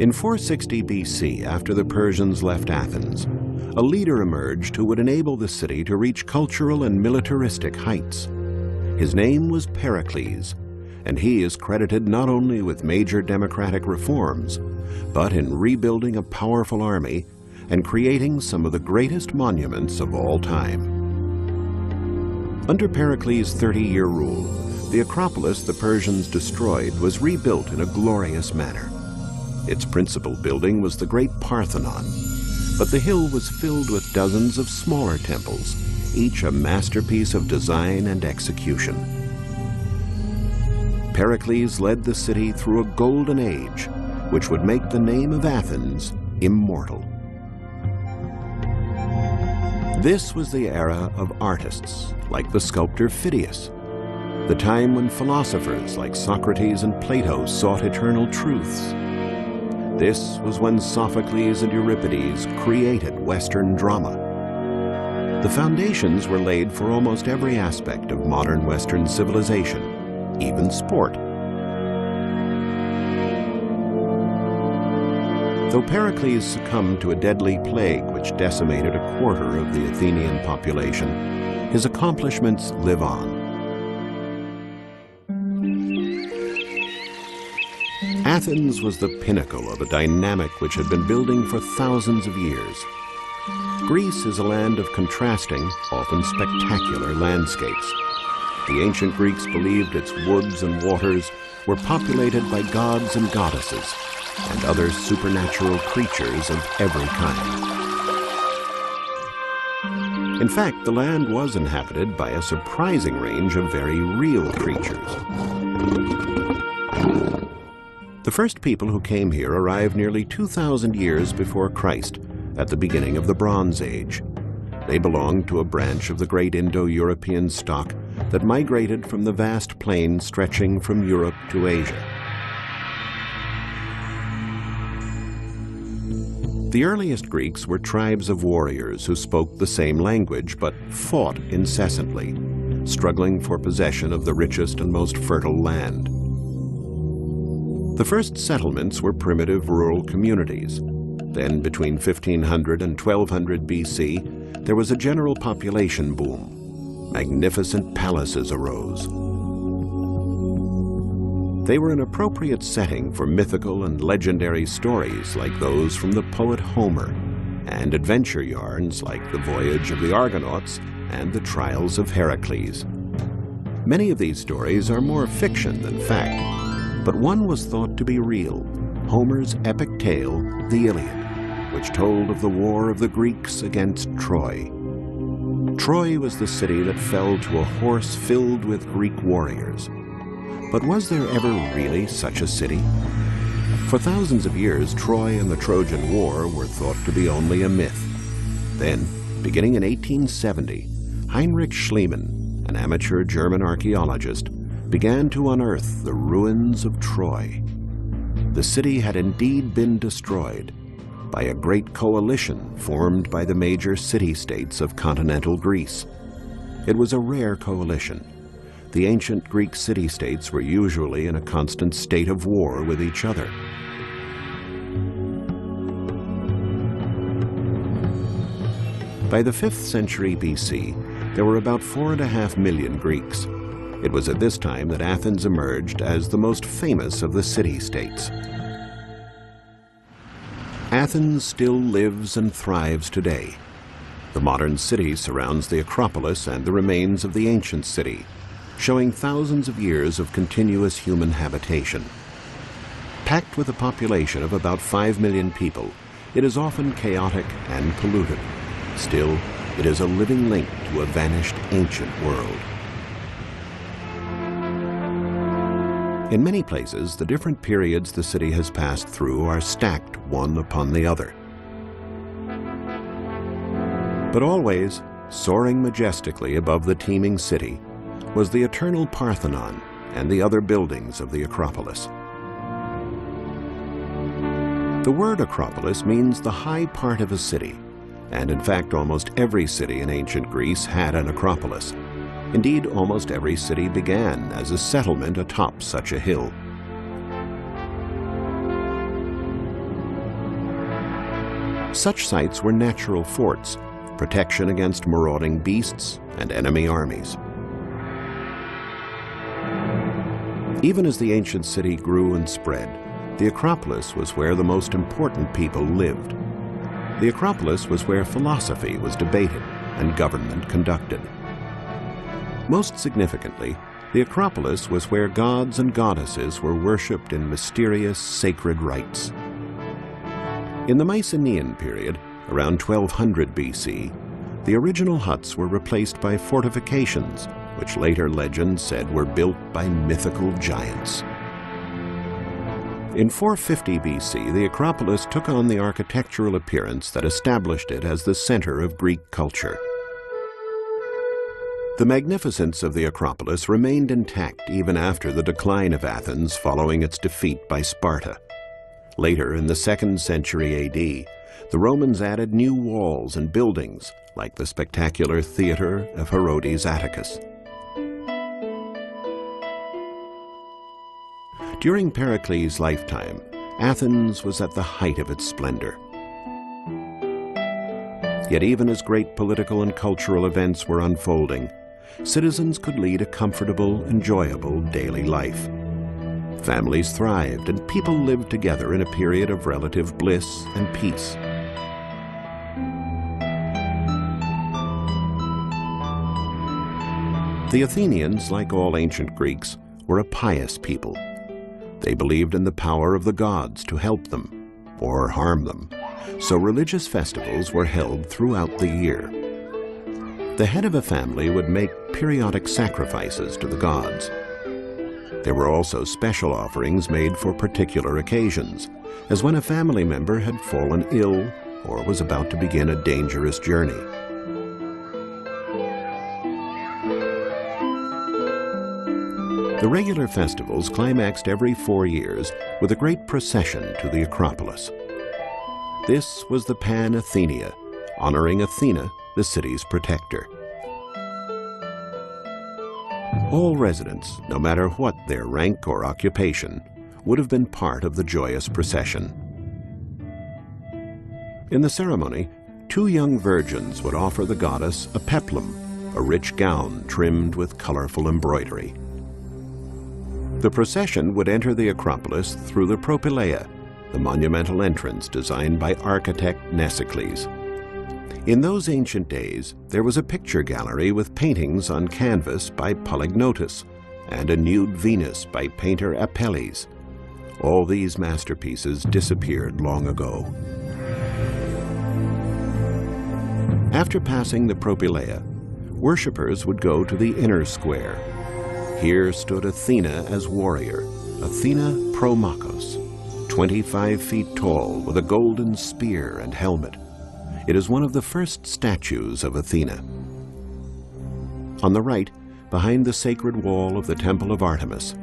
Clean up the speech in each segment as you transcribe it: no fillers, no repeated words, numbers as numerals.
In 460 BC, after the Persians left Athens, a leader emerged who would enable the city to reach cultural and militaristic heights. His name was Pericles, and he is credited not only with major democratic reforms, but in rebuilding a powerful army and creating some of the greatest monuments of all time. Under Pericles' 30-year rule, the Acropolis the Persians destroyed was rebuilt in a glorious manner. Its principal building was the Great Parthenon, but the hill was filled with dozens of smaller temples, each a masterpiece of design and execution. Pericles led the city through a golden age, which would make the name of Athens immortal. This was the era of artists, like the sculptor Phidias, the time when philosophers like Socrates and Plato sought eternal truths. This was when Sophocles and Euripides created Western drama. The foundations were laid for almost every aspect of modern Western civilization, even sport. Though Pericles succumbed to a deadly plague which decimated a quarter of the Athenian population, his accomplishments live on. Athens was the pinnacle of a dynamic which had been building for thousands of years. Greece is a land of contrasting, often spectacular landscapes. The ancient Greeks believed its woods and waters were populated by gods and goddesses and other supernatural creatures of every kind. In fact, the land was inhabited by a surprising range of very real creatures. The first people who came here arrived nearly 2,000 years before Christ, at the beginning of the Bronze Age. They belonged to a branch of the great Indo-European stock that migrated from the vast plain stretching from Europe to Asia. The earliest Greeks were tribes of warriors who spoke the same language but fought incessantly, struggling for possession of the richest and most fertile land. The first settlements were primitive rural communities. Then, between 1500 and 1200 BC, there was a general population boom. Magnificent palaces arose. They were an appropriate setting for mythical and legendary stories like those from the poet Homer, and adventure yarns like the voyage of the Argonauts and the trials of Heracles. Many of these stories are more fiction than fact, but one was thought to be real, Homer's epic tale, the Iliad, which told of the war of the Greeks against Troy. Troy was the city that fell to a horse filled with Greek warriors. But was there ever really such a city? For thousands of years, Troy and the Trojan War were thought to be only a myth. Then, beginning in 1870, Heinrich Schliemann, an amateur German archaeologist, began to unearth the ruins of Troy. The city had indeed been destroyed by a great coalition formed by the major city-states of continental Greece. It was a rare coalition. The ancient Greek city-states were usually in a constant state of war with each other. By the 5th century BC, there were about 4.5 million Greeks. It was at this time that Athens emerged as the most famous of the city-states. Athens still lives and thrives today. The modern city surrounds the Acropolis and the remains of the ancient city, showing thousands of years of continuous human habitation. Packed with a population of about 5 million people, it is often chaotic and polluted. Still, it is a living link to a vanished ancient world. In many places, the different periods the city has passed through are stacked one upon the other. But always, soaring majestically above the teeming city, was the eternal Parthenon and the other buildings of the Acropolis. The word Acropolis means the high part of a city, and in fact almost every city in ancient Greece had an Acropolis. Indeed, almost every city began as a settlement atop such a hill. Such sites were natural forts, protection against marauding beasts and enemy armies. Even as the ancient city grew and spread, the Acropolis was where the most important people lived. The Acropolis was where philosophy was debated and government conducted. Most significantly, the Acropolis was where gods and goddesses were worshipped in mysterious sacred rites. In the Mycenaean period, around 1200 BC, the original huts were replaced by fortifications, which later legends said were built by mythical giants. In 450 BC, the Acropolis took on the architectural appearance that established it as the center of Greek culture. The magnificence of the Acropolis remained intact even after the decline of Athens following its defeat by Sparta. Later, in the 2nd century AD, the Romans added new walls and buildings, like the spectacular theater of Herodes Atticus. During Pericles' lifetime, Athens was at the height of its splendor. Yet even as great political and cultural events were unfolding, citizens could lead a comfortable, enjoyable daily life. Families thrived and people lived together in a period of relative bliss and peace. The Athenians, like all ancient Greeks, were a pious people. They believed in the power of the gods to help them or harm them, so religious festivals were held throughout the year. The head of a family would make periodic sacrifices to the gods. There were also special offerings made for particular occasions, as when a family member had fallen ill or was about to begin a dangerous journey. The regular festivals climaxed every 4 years with a great procession to the Acropolis. This was the Pan-Athenia, honoring Athena, the city's protector. All residents, no matter what their rank or occupation, would have been part of the joyous procession. In the ceremony, 2 young virgins would offer the goddess a peplum, a rich gown trimmed with colorful embroidery. The procession would enter the Acropolis through the Propylaea, the monumental entrance designed by architect Mnesicles. In those ancient days, there was a picture gallery with paintings on canvas by Polygnotus and a nude Venus by painter Apelles. All these masterpieces disappeared long ago. After passing the Propylaea, worshippers would go to the inner square. Here stood Athena as warrior, Athena Promachos, 25 feet tall with a golden spear and helmet. It is one of the first statues of Athena. On the right, behind the sacred wall of the Temple of Artemis,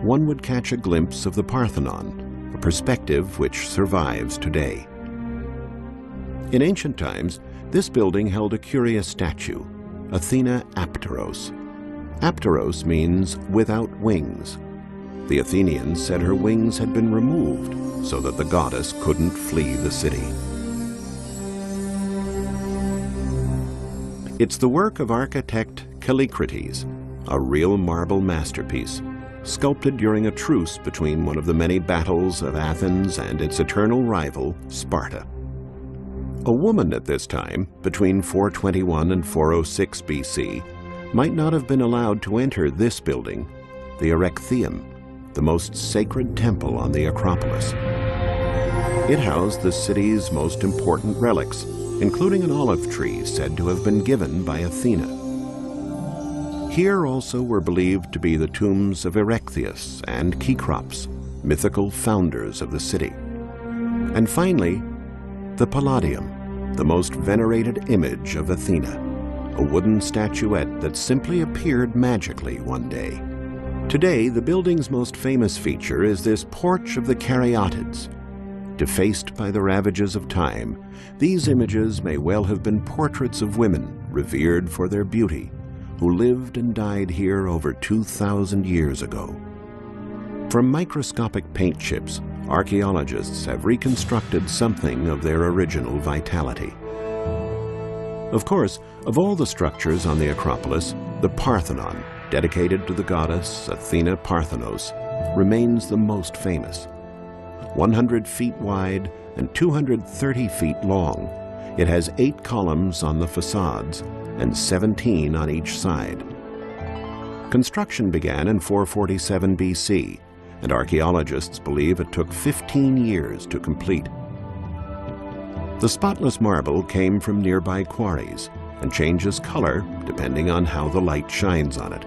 one would catch a glimpse of the Parthenon, a perspective which survives today. In ancient times, this building held a curious statue, Athena Apteros. Apteros means without wings. The Athenians said her wings had been removed so that the goddess couldn't flee the city. It's the work of architect Callicrates, a real marble masterpiece, sculpted during a truce between one of the many battles of Athens and its eternal rival, Sparta. A woman at this time, between 421 and 406 BC, might not have been allowed to enter this building, the Erechtheum, the most sacred temple on the Acropolis. It housed the city's most important relics, including an olive tree said to have been given by Athena. Here also were believed to be the tombs of Erechtheus and Cecrops, mythical founders of the city. And finally, the Palladium, the most venerated image of Athena, a wooden statuette that simply appeared magically one day. Today, the building's most famous feature is this porch of the Caryatids. Defaced by the ravages of time, these images may well have been portraits of women revered for their beauty, who lived and died here over 2,000 years ago. From microscopic paint chips archaeologists have reconstructed something of their original vitality. Of course, of all the structures on the Acropolis, the Parthenon, dedicated to the goddess Athena Parthenos, remains the most famous. 100 feet wide and 230 feet long, it has 8 columns on the facades and 17 on each side. Construction began in 447 BC, and archaeologists believe it took 15 years to complete. The spotless marble came from nearby quarries and changes color depending on how the light shines on it.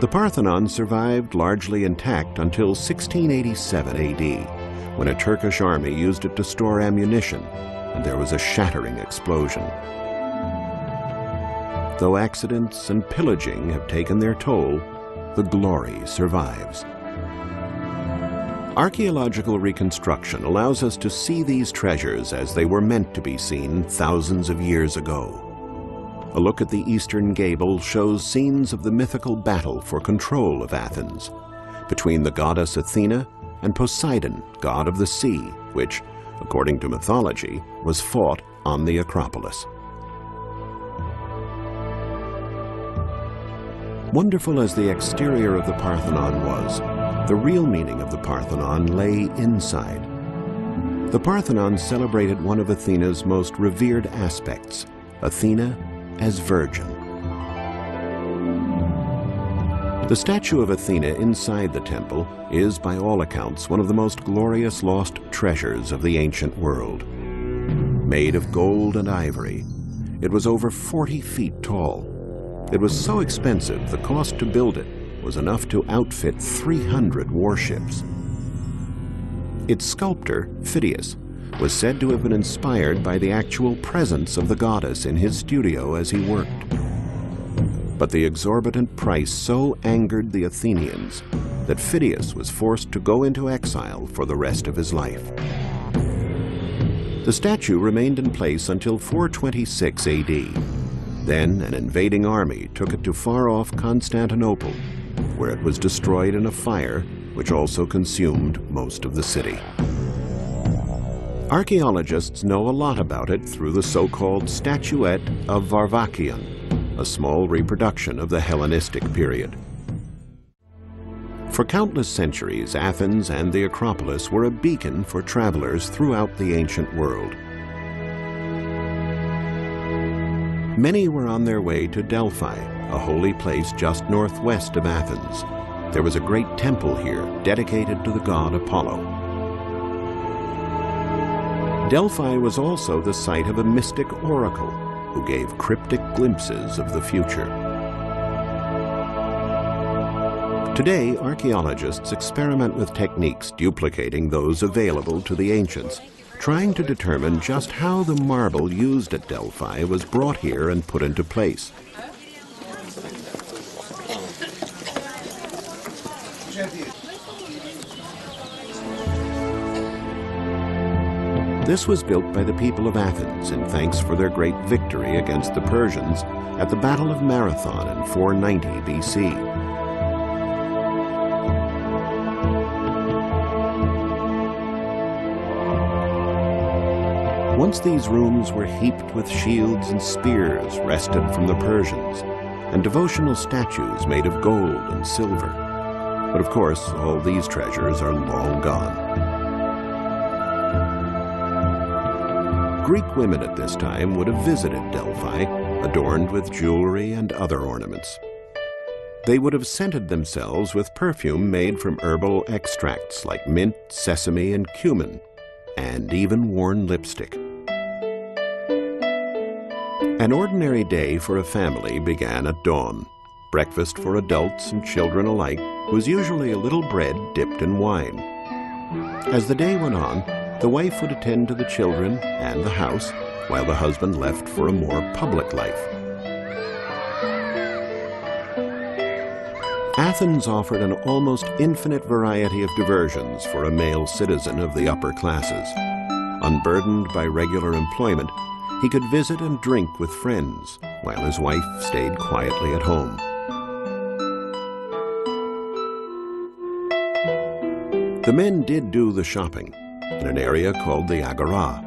The Parthenon survived largely intact until 1687 AD, when a Turkish army used it to store ammunition, and there was a shattering explosion. Though accidents and pillaging have taken their toll, the glory survives. Archaeological reconstruction allows us to see these treasures as they were meant to be seen thousands of years ago. A look at the eastern gable shows scenes of the mythical battle for control of Athens between the goddess Athena and Poseidon, god of the sea, which, according to mythology, was fought on the Acropolis. Wonderful as the exterior of the Parthenon was, the real meaning of the Parthenon lay inside. The Parthenon celebrated one of Athena's most revered aspects, Athena as virgin. The statue of Athena inside the temple is, by all accounts, one of the most glorious lost treasures of the ancient world. Made of gold and ivory, it was over 40 feet tall. It was so expensive, the cost to build it was enough to outfit 300 warships. Its sculptor, Phidias, was said to have been inspired by the actual presence of the goddess in his studio as he worked. But the exorbitant price so angered the Athenians that Phidias was forced to go into exile for the rest of his life. The statue remained in place until 426 AD. Then an invading army took it to far-off Constantinople, where it was destroyed in a fire which also consumed most of the city. Archaeologists know a lot about it through the so-called statuette of Varvakion, a small reproduction of the Hellenistic period. For countless centuries, Athens and the Acropolis were a beacon for travelers throughout the ancient world. Many were on their way to Delphi, a holy place just northwest of Athens. There was a great temple here dedicated to the god Apollo. Delphi was also the site of a mystic oracle who gave cryptic glimpses of the future. Today, archaeologists experiment with techniques duplicating those available to the ancients, trying to determine just how the marble used at Delphi was brought here and put into place. This was built by the people of Athens in thanks for their great victory against the Persians at the Battle of Marathon in 490 BC. Once these rooms were heaped with shields and spears wrested from the Persians, and devotional statues made of gold and silver. But of course, all these treasures are long gone. Greek women at this time would have visited Delphi, adorned with jewelry and other ornaments. They would have scented themselves with perfume made from herbal extracts like mint, sesame, and cumin, and even worn lipstick. An ordinary day for a family began at dawn. Breakfast for adults and children alike was usually a little bread dipped in wine. As the day went on, the wife would attend to the children and the house, while the husband left for a more public life. Athens offered an almost infinite variety of diversions for a male citizen of the upper classes. Unburdened by regular employment, he could visit and drink with friends, while his wife stayed quietly at home. The men did do the shopping in an area called the Agora,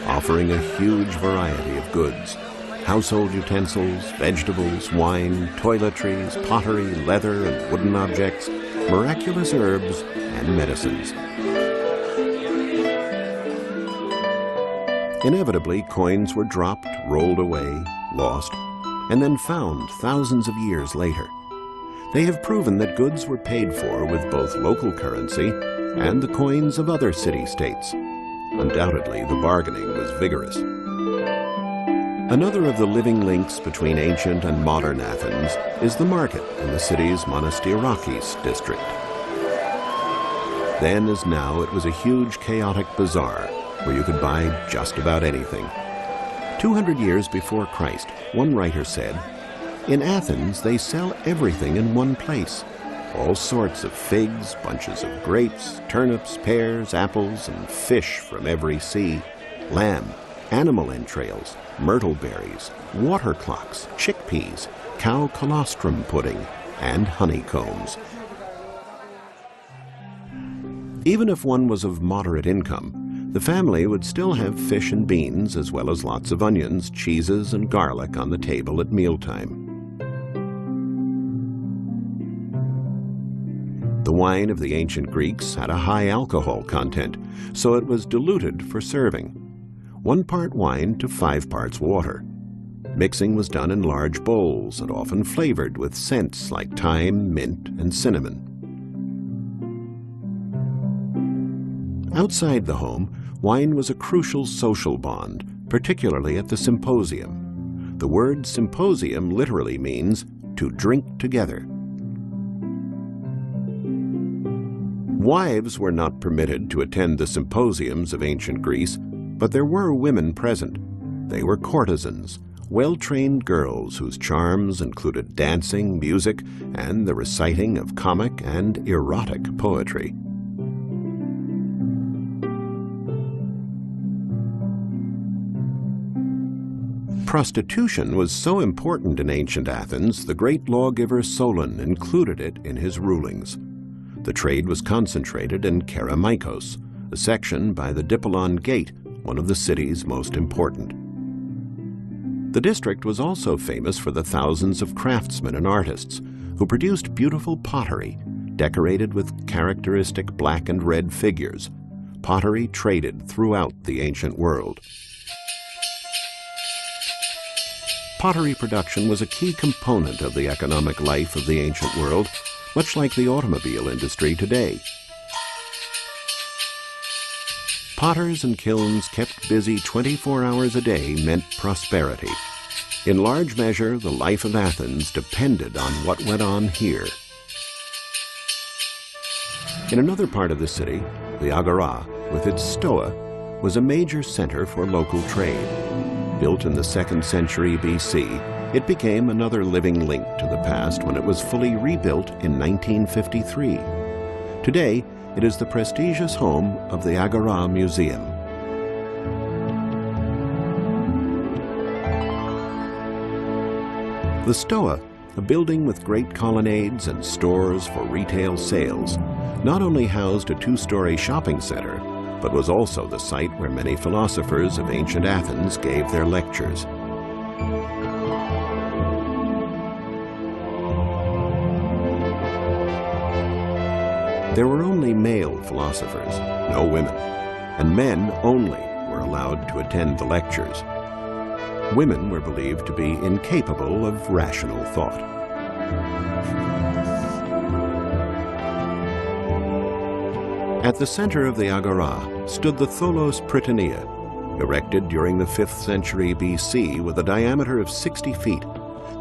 offering a huge variety of goods: household utensils, vegetables, wine, toiletries, pottery, leather and wooden objects, miraculous herbs, and medicines. Inevitably, coins were dropped, rolled away, lost, and then found thousands of years later. They have proven that goods were paid for with both local currency and the coins of other city-states. Undoubtedly, the bargaining was vigorous. Another of the living links between ancient and modern Athens is the market in the city's Monasteirakis district. Then as now, it was a huge chaotic bazaar where you could buy just about anything. 200 years before Christ, one writer said, "In Athens, they sell everything in one place. All sorts of figs, bunches of grapes, turnips, pears, apples, and fish from every sea, lamb, animal entrails, myrtle berries, water clocks, chickpeas, cow colostrum pudding, and honeycombs." Even if one was of moderate income, the family would still have fish and beans, as well as lots of onions, cheeses, and garlic on the table at mealtime. The wine of the ancient Greeks had a high alcohol content, so it was diluted for serving. 1 part wine to 5 parts water. Mixing was done in large bowls and often flavored with scents like thyme, mint, and cinnamon. Outside the home, wine was a crucial social bond, particularly at the symposium. The word symposium literally means to drink together. Wives were not permitted to attend the symposiums of ancient Greece, but there were women present. They were courtesans, well-trained girls whose charms included dancing, music, and the reciting of comic and erotic poetry. Prostitution was so important in ancient Athens, the great lawgiver Solon included it in his rulings. The trade was concentrated in Kerameikos, a section by the Dippolon Gate, one of the city's most important. The district was also famous for the thousands of craftsmen and artists who produced beautiful pottery, decorated with characteristic black and red figures. Pottery traded throughout the ancient world. Pottery production was a key component of the economic life of the ancient world, much like the automobile industry today. Potters and kilns kept busy 24 hours a day meant prosperity. In large measure, the life of Athens depended on what went on here. In another part of the city, the Agora, with its stoa, was a major center for local trade. Built in the 2nd century BC, it became another living link to the past when it was fully rebuilt in 1953. Today, it is the prestigious home of the Agora Museum. The stoa, a building with great colonnades and stores for retail sales, not only housed a 2-story shopping center, but was also the site where many philosophers of ancient Athens gave their lectures. There were only male philosophers, no women, and men only were allowed to attend the lectures. Women were believed to be incapable of rational thought. At the center of the Agora stood the Tholos Prytanea, erected during the 5th century BC with a diameter of 60 feet.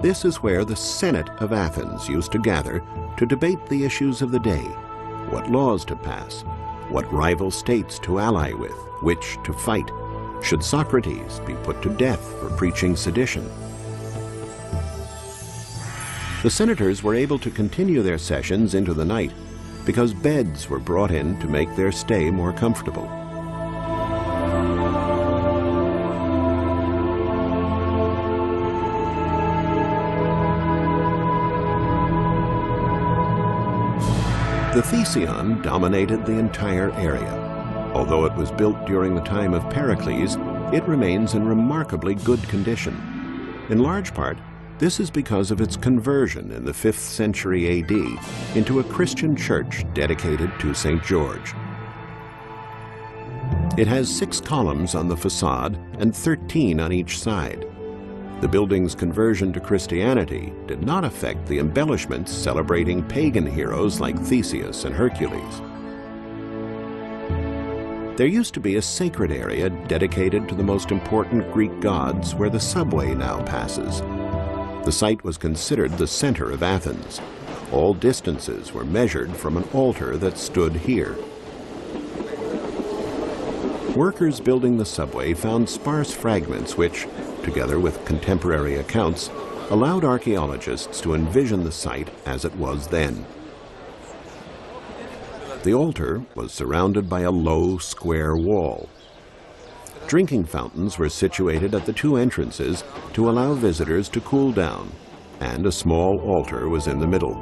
This is where the Senate of Athens used to gather to debate the issues of the day, what laws to pass, what rival states to ally with, which to fight. Should Socrates be put to death for preaching sedition? The senators were able to continue their sessions into the night because beds were brought in to make their stay more comfortable. The Thesion dominated the entire area. Although it was built during the time of Pericles, it remains in remarkably good condition. In large part, this is because of its conversion in the 5th century AD into a Christian church dedicated to St. George. It has 6 columns on the facade and 13 on each side. The building's conversion to Christianity did not affect the embellishments celebrating pagan heroes like Theseus and Hercules. There used to be a sacred area dedicated to the most important Greek gods where the subway now passes. The site was considered the center of Athens. All distances were measured from an altar that stood here. Workers building the subway found sparse fragments which, together with contemporary accounts, allowed archaeologists to envision the site as it was then. The altar was surrounded by a low, square wall. Drinking fountains were situated at the 2 entrances to allow visitors to cool down, and a small altar was in the middle.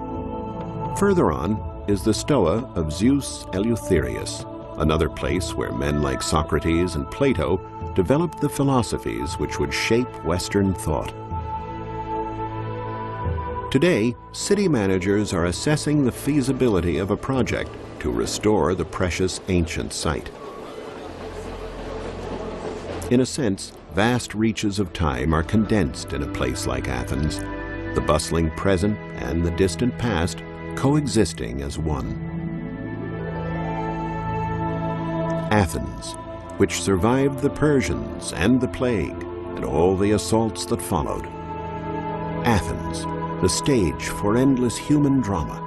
Further on is the Stoa of Zeus Eleutherius, another place where men like Socrates and Plato developed the philosophies which would shape Western thought. Today, city managers are assessing the feasibility of a project to restore the precious ancient site. In a sense, vast reaches of time are condensed in a place like Athens, the bustling present and the distant past coexisting as one. Athens, which survived the Persians and the plague and all the assaults that followed. Athens, the stage for endless human drama,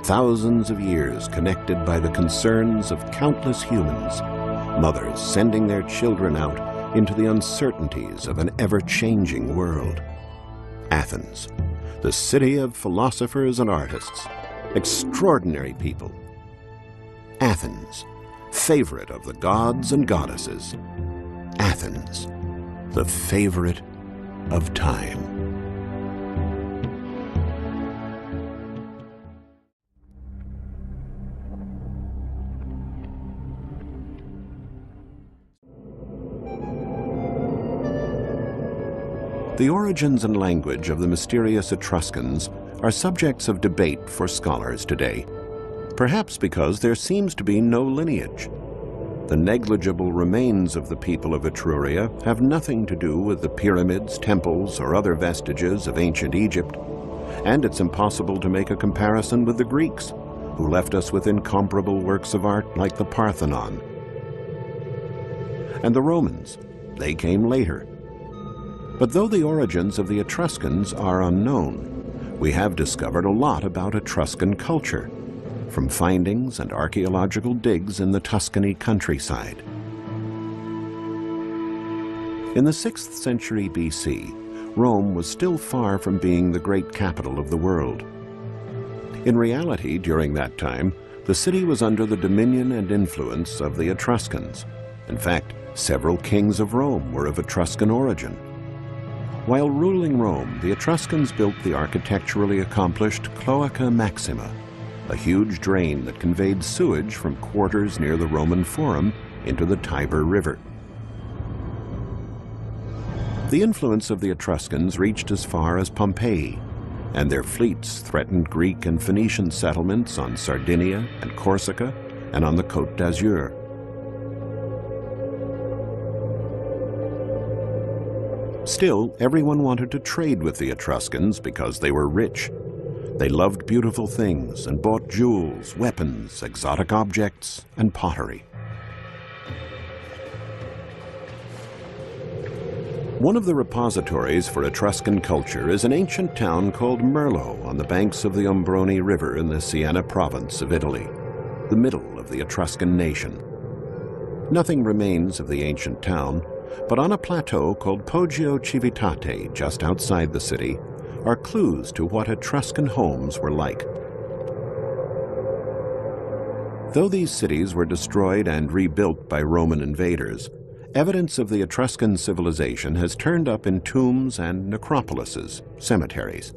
thousands of years connected by the concerns of countless humans, mothers sending their children out into the uncertainties of an ever-changing world. Athens, the city of philosophers and artists, extraordinary people. Athens, favorite of the gods and goddesses. Athens, the favorite of time. The origins and language of the mysterious Etruscans are subjects of debate for scholars today, perhaps because there seems to be no lineage. The negligible remains of the people of Etruria have nothing to do with the pyramids, temples, or other vestiges of ancient Egypt, and it's impossible to make a comparison with the Greeks, who left us with incomparable works of art like the Parthenon. And the Romans, they came later. But though the origins of the Etruscans are unknown, we have discovered a lot about Etruscan culture, from findings and archaeological digs in the Tuscany countryside. In the 6th century BC, Rome was still far from being the great capital of the world. In reality, during that time, the city was under the dominion and influence of the Etruscans. In fact, several kings of Rome were of Etruscan origin. While ruling Rome, the Etruscans built the architecturally accomplished Cloaca Maxima, a huge drain that conveyed sewage from quarters near the Roman Forum into the Tiber River. The influence of the Etruscans reached as far as Pompeii, and their fleets threatened Greek and Phoenician settlements on Sardinia and Corsica and on the Côte d'Azur. Still, everyone wanted to trade with the Etruscans because they were rich. They loved beautiful things and bought jewels, weapons, exotic objects, and pottery. One of the repositories for Etruscan culture is an ancient town called Merlo on the banks of the Ombrone River in the Siena province of Italy, the middle of the Etruscan nation. Nothing remains of the ancient town, but on a plateau called Poggio Civitate, just outside the city, are clues to what Etruscan homes were like. Though these cities were destroyed and rebuilt by Roman invaders, evidence of the Etruscan civilization has turned up in tombs and necropolises, cemeteries.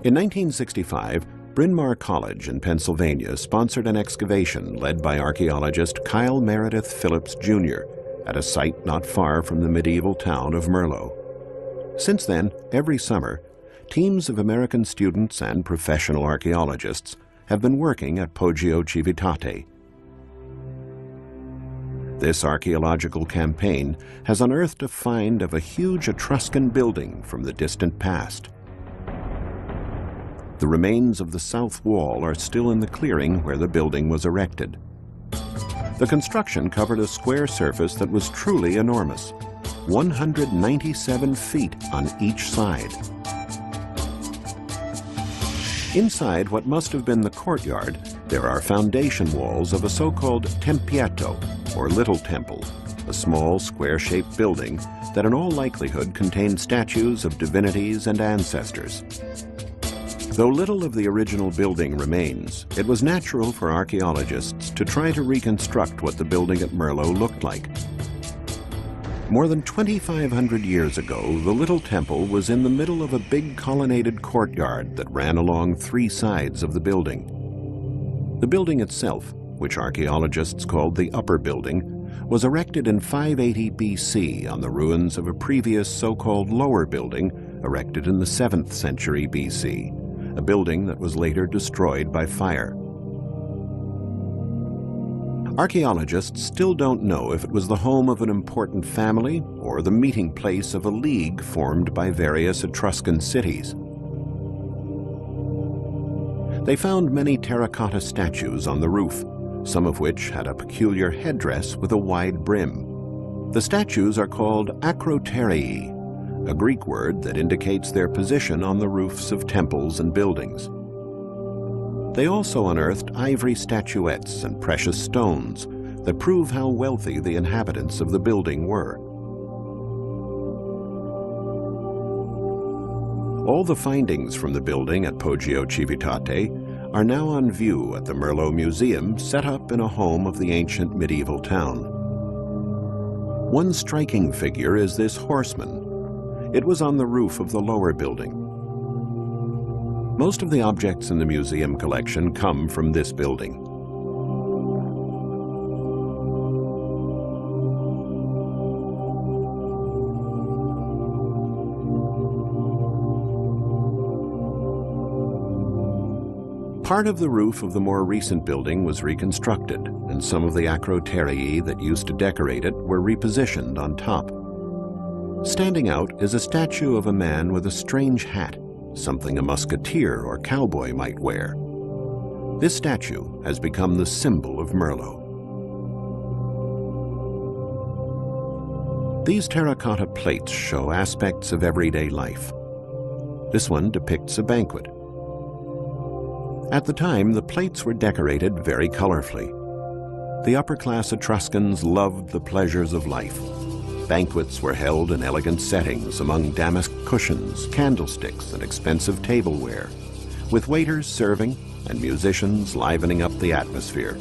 In 1965, Bryn Mawr College in Pennsylvania sponsored an excavation led by archaeologist Kyle Meredith Phillips, Jr. at a site not far from the medieval town of Merlo. Since then, every summer, teams of American students and professional archaeologists have been working at Poggio Civitate. This archaeological campaign has unearthed a find of a huge Etruscan building from the distant past. The remains of the south wall are still in the clearing where the building was erected. The construction covered a square surface that was truly enormous, 197 feet on each side. Inside what must have been the courtyard, there are foundation walls of a so-called tempietto, or little temple, a small square-shaped building that in all likelihood contained statues of divinities and ancestors. Though little of the original building remains, it was natural for archaeologists to try to reconstruct what the building at Merlo looked like. More than 2,500 years ago, the little temple was in the middle of a big colonnaded courtyard that ran along three sides of the building. The building itself, which archaeologists called the Upper Building, was erected in 580 BC on the ruins of a previous so-called Lower Building erected in the 7th century BC, a building that was later destroyed by fire. Archaeologists still don't know if it was the home of an important family or the meeting place of a league formed by various Etruscan cities. They found many terracotta statues on the roof, some of which had a peculiar headdress with a wide brim. The statues are called acroterii, a Greek word that indicates their position on the roofs of temples and buildings. They also unearthed ivory statuettes and precious stones that prove how wealthy the inhabitants of the building were. All the findings from the building at Poggio Civitate are now on view at the Merlo Museum, set up in a home of the ancient medieval town. One striking figure is this horseman. It was on the roof of the lower building. Most of the objects in the museum collection come from this building. Part of the roof of the more recent building was reconstructed, and some of the acroterii that used to decorate it were repositioned on top. Standing out is a statue of a man with a strange hat, something a musketeer or cowboy might wear. This statue has become the symbol of Merlo. These terracotta plates show aspects of everyday life. This one depicts a banquet. At the time, the plates were decorated very colorfully. The upper-class Etruscans loved the pleasures of life. Banquets were held in elegant settings among damask cushions, candlesticks, and expensive tableware, with waiters serving and musicians livening up the atmosphere.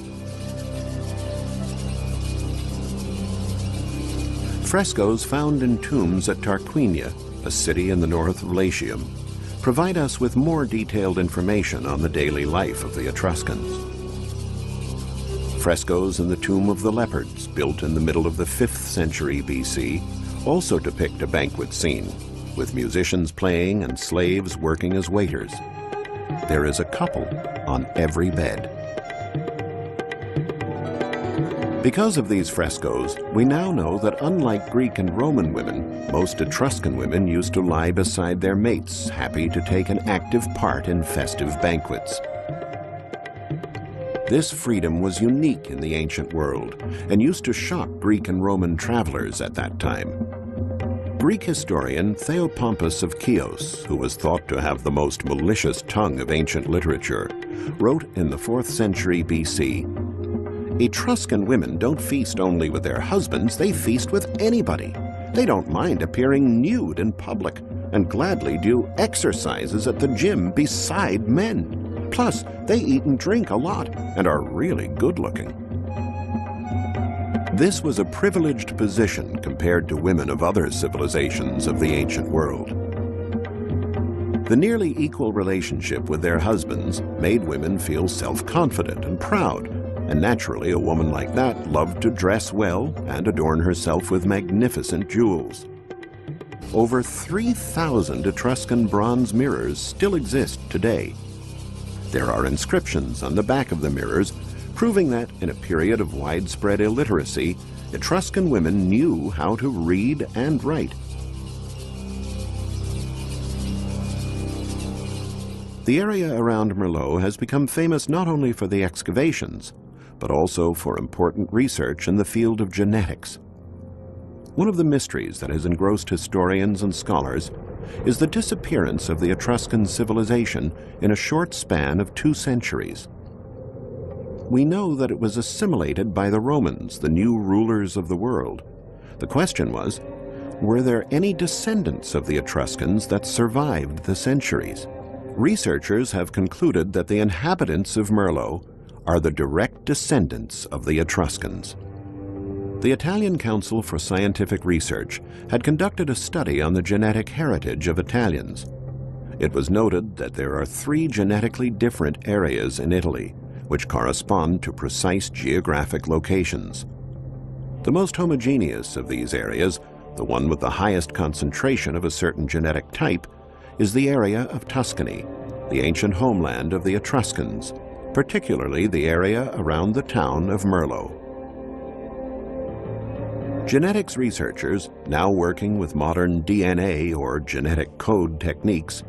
Frescoes found in tombs at Tarquinia, a city in the north of Latium, provide us with more detailed information on the daily life of the Etruscans. Frescoes in the Tomb of the Leopards, built in the middle of the 5th century BC, also depict a banquet scene, with musicians playing and slaves working as waiters. There is a couple on every bed. Because of these frescoes, we now know that unlike Greek and Roman women, most Etruscan women used to lie beside their mates, happy to take an active part in festive banquets. This freedom was unique in the ancient world and used to shock Greek and Roman travelers at that time. Greek historian Theopompus of Chios, who was thought to have the most malicious tongue of ancient literature, wrote in the 4th century BC, "Etruscan women don't feast only with their husbands, they feast with anybody. They don't mind appearing nude in public and gladly do exercises at the gym beside men. Plus, they eat and drink a lot and are really good-looking." This was a privileged position compared to women of other civilizations of the ancient world. The nearly equal relationship with their husbands made women feel self-confident and proud, and naturally a woman like that loved to dress well and adorn herself with magnificent jewels. Over 3,000 Etruscan bronze mirrors still exist today. There are inscriptions on the back of the mirrors proving that in a period of widespread illiteracy, Etruscan women knew how to read and write. The area around Merlot has become famous not only for the excavations, but also for important research in the field of genetics. One of the mysteries that has engrossed historians and scholars is the disappearance of the Etruscan civilization in a short span of 2 centuries. We know that it was assimilated by the Romans, the new rulers of the world. The question was, were there any descendants of the Etruscans that survived the centuries? Researchers have concluded that the inhabitants of Merlot are the direct descendants of the Etruscans. The Italian Council for Scientific Research had conducted a study on the genetic heritage of Italians. It was noted that there are 3 genetically different areas in Italy, which correspond to precise geographic locations. The most homogeneous of these areas, the one with the highest concentration of a certain genetic type, is the area of Tuscany, the ancient homeland of the Etruscans, particularly the area around the town of Merlot. Genetics researchers, now working with modern DNA or genetic code techniques,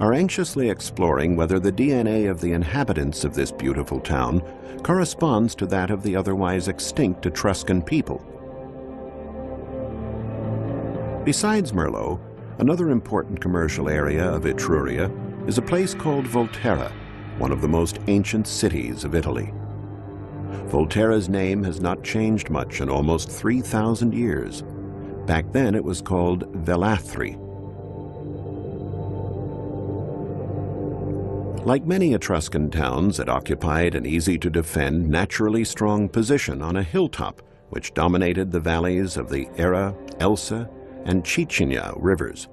are anxiously exploring whether the DNA of the inhabitants of this beautiful town corresponds to that of the otherwise extinct Etruscan people. Besides Merlot, another important commercial area of Etruria is a place called Volterra, one of the most ancient cities of Italy. Volterra's name has not changed much in almost 3,000 years. Back then it was called Velathri. Like many Etruscan towns, it occupied an easy-to-defend, naturally strong position on a hilltop which dominated the valleys of the Era, Elsa, and Cicigna rivers.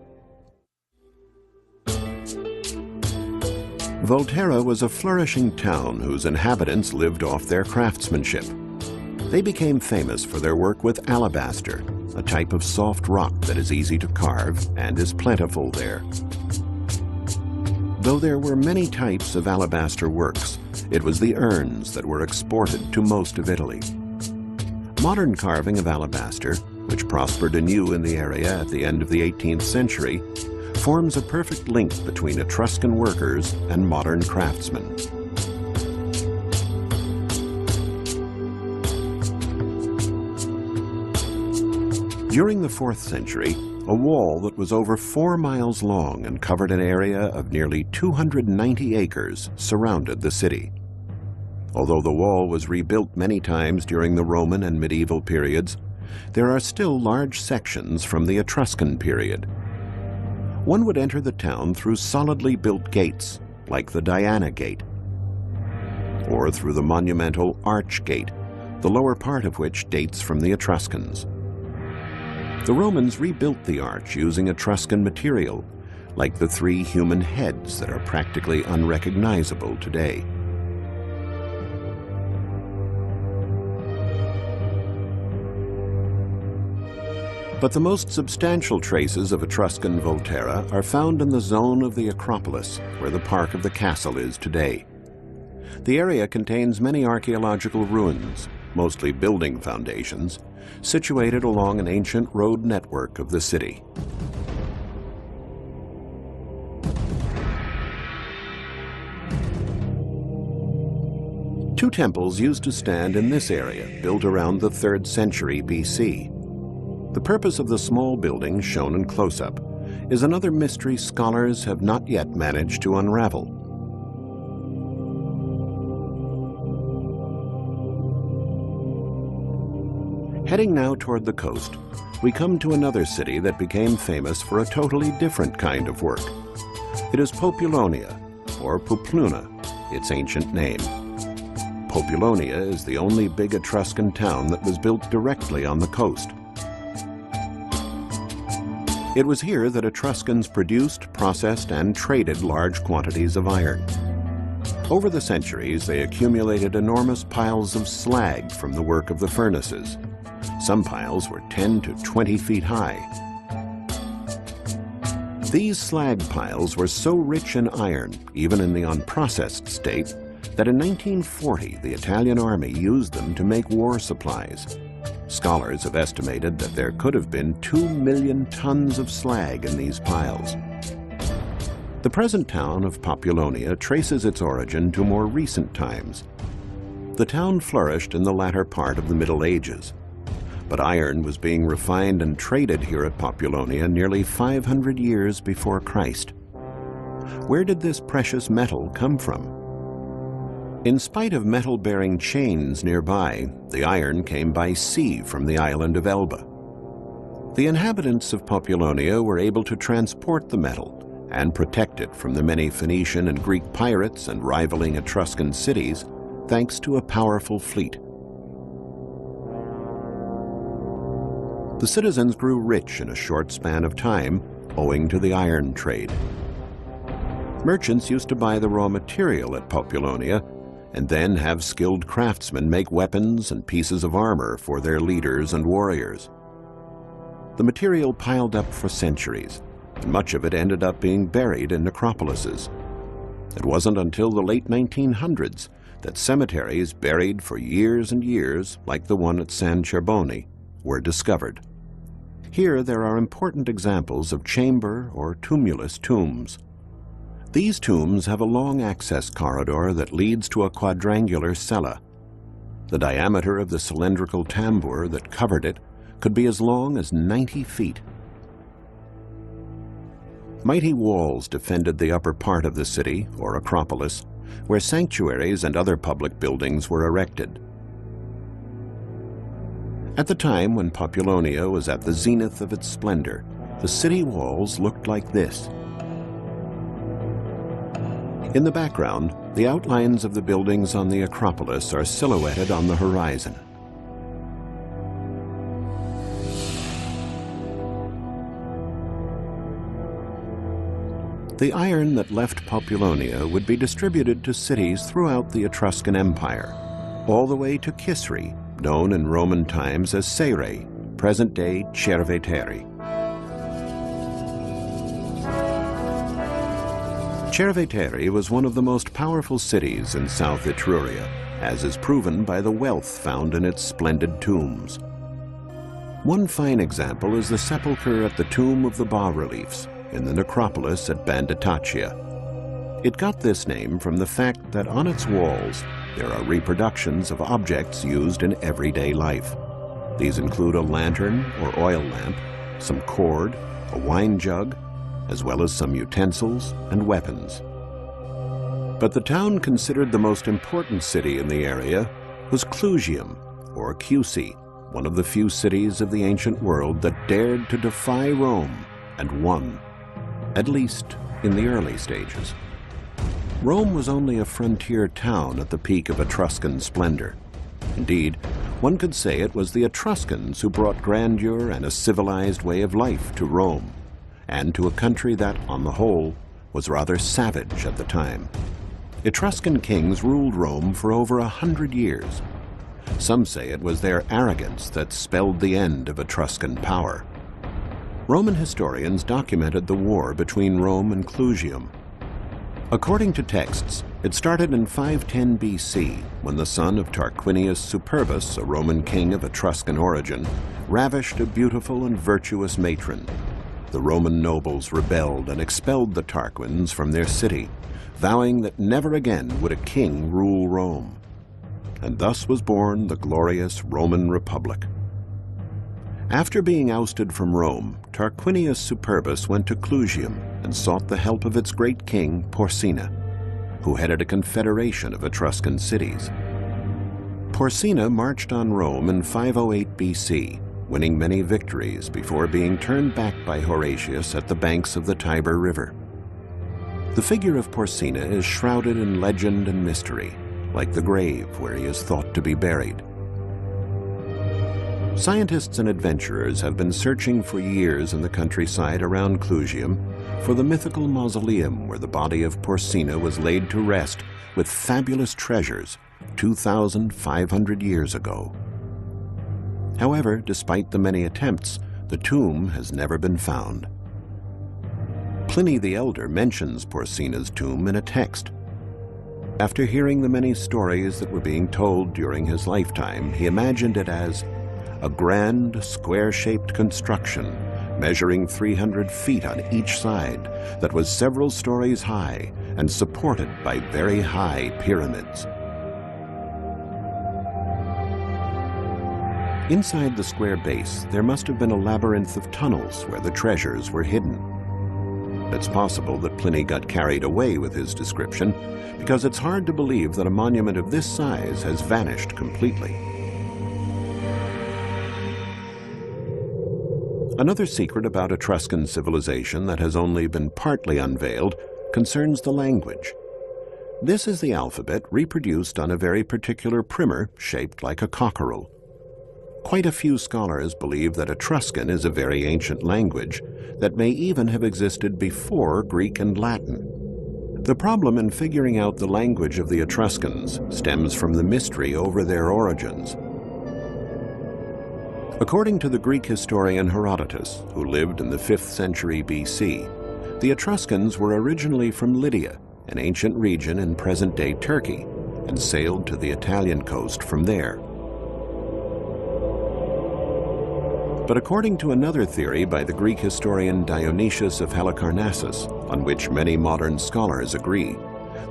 Volterra was a flourishing town whose inhabitants lived off their craftsmanship. They became famous for their work with alabaster, a type of soft rock that is easy to carve and is plentiful there. Though there were many types of alabaster works, it was the urns that were exported to most of Italy. Modern carving of alabaster, which prospered anew in the area at the end of the 18th century, forms a perfect link between Etruscan workers and modern craftsmen. During the 4th century, a wall that was over 4 miles long and covered an area of nearly 290 acres surrounded the city. Although the wall was rebuilt many times during the Roman and medieval periods, there are still large sections from the Etruscan period. One would enter the town through solidly built gates, like the Diana Gate, or through the monumental Arch Gate, the lower part of which dates from the Etruscans. The Romans rebuilt the arch using Etruscan material, like the 3 human heads that are practically unrecognizable today. But the most substantial traces of Etruscan Volterra are found in the zone of the Acropolis, where the park of the castle is today. The area contains many archaeological ruins, mostly building foundations, situated along an ancient road network of the city. Two temples used to stand in this area, built around the 3rd century BC. The purpose of the small building shown in close-up is another mystery scholars have not yet managed to unravel. Heading now toward the coast, we come to another city that became famous for a totally different kind of work. It is Populonia, or Pupluna, its ancient name. Populonia is the only big Etruscan town that was built directly on the coast. It was here that Etruscans produced, processed, and traded large quantities of iron. Over the centuries, they accumulated enormous piles of slag from the work of the furnaces. Some piles were 10 to 20 feet high. These slag piles were so rich in iron, even in the unprocessed state, that in 1940 the Italian army used them to make war supplies. Scholars have estimated that there could have been 2 million tons of slag in these piles. The present town of Populonia traces its origin to more recent times. The town flourished in the latter part of the Middle Ages, but iron was being refined and traded here at Populonia nearly 500 years before Christ. Where did this precious metal come from? In spite of metal-bearing chains nearby, the iron came by sea from the island of Elba. The inhabitants of Populonia were able to transport the metal and protect it from the many Phoenician and Greek pirates and rivaling Etruscan cities, thanks to a powerful fleet. The citizens grew rich in a short span of time, owing to the iron trade. Merchants used to buy the raw material at Populonia and then have skilled craftsmen make weapons and pieces of armor for their leaders and warriors. The material piled up for centuries, and much of it ended up being buried in necropolises. It wasn't until the late 1900s that cemeteries buried for years and years, like the one at San Cerboni, were discovered. Here there are important examples of chamber or tumulus tombs. These tombs have a long access corridor that leads to a quadrangular cella. The diameter of the cylindrical tambour that covered it could be as long as 90 feet. Mighty walls defended the upper part of the city, or Acropolis, where sanctuaries and other public buildings were erected. At the time when Populonia was at the zenith of its splendor, the city walls looked like this. In the background, the outlines of the buildings on the Acropolis are silhouetted on the horizon. The iron that left Populonia would be distributed to cities throughout the Etruscan Empire, all the way to Kisri, known in Roman times as Caere, present-day Cerveteri. Cerveteri was one of the most powerful cities in South Etruria, as is proven by the wealth found in its splendid tombs. One fine example is the sepulchre at the Tomb of the Bas-Reliefs in the necropolis at Banditaccia. It got this name from the fact that on its walls there are reproductions of objects used in everyday life. These include a lantern or oil lamp, some cord, a wine jug, as well as some utensils and weapons. But the town considered the most important city in the area was Clusium, or Cusae, one of the few cities of the ancient world that dared to defy Rome and won, at least in the early stages. Rome was only a frontier town at the peak of Etruscan splendor. Indeed, one could say it was the Etruscans who brought grandeur and a civilized way of life to Rome, and to a country that, on the whole, was rather savage at the time. Etruscan kings ruled Rome for over 100 years. Some say it was their arrogance that spelled the end of Etruscan power. Roman historians documented the war between Rome and Clusium. According to texts, it started in 510 BC, when the son of Tarquinius Superbus, a Roman king of Etruscan origin, ravished a beautiful and virtuous matron. The Roman nobles rebelled and expelled the Tarquins from their city, vowing that never again would a king rule Rome. And thus was born the glorious Roman Republic. After being ousted from Rome, Tarquinius Superbus went to Clusium and sought the help of its great king, Porsena, who headed a confederation of Etruscan cities. Porsena marched on Rome in 508 BC, winning many victories before being turned back by Horatius at the banks of the Tiber River. The figure of Porsena is shrouded in legend and mystery, like the grave where he is thought to be buried. Scientists and adventurers have been searching for years in the countryside around Clusium for the mythical mausoleum where the body of Porsena was laid to rest with fabulous treasures 2,500 years ago. However, despite the many attempts, the tomb has never been found. Pliny the Elder mentions Porsena's tomb in a text. After hearing the many stories that were being told during his lifetime, he imagined it as a grand, square-shaped construction measuring 300 feet on each side that was several stories high and supported by very high pyramids. Inside the square base, there must have been a labyrinth of tunnels where the treasures were hidden. It's possible that Pliny got carried away with his description, because it's hard to believe that a monument of this size has vanished completely. Another secret about Etruscan civilization that has only been partly unveiled concerns the language. This is the alphabet reproduced on a very particular primer shaped like a cockerel. Quite a few scholars believe that Etruscan is a very ancient language that may even have existed before Greek and Latin. The problem in figuring out the language of the Etruscans stems from the mystery over their origins. According to the Greek historian Herodotus, who lived in the 5th century BC, the Etruscans were originally from Lydia, an ancient region in present-day Turkey, and sailed to the Italian coast from there. But according to another theory by the Greek historian Dionysius of Halicarnassus, on which many modern scholars agree,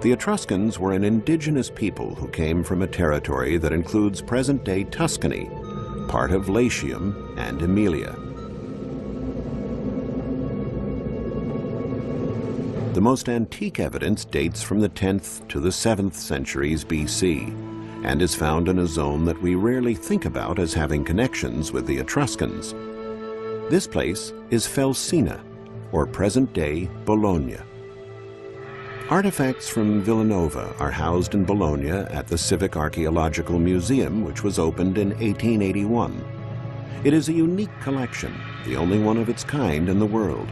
the Etruscans were an indigenous people who came from a territory that includes present-day Tuscany, part of Latium and Aemilia. The most antique evidence dates from the 10th to the 7th centuries BC and is found in a zone that we rarely think about as having connections with the Etruscans. This place is Felsina, or present-day Bologna. Artifacts from Villanova are housed in Bologna at the Civic Archaeological Museum, which was opened in 1881. It is a unique collection, the only one of its kind in the world.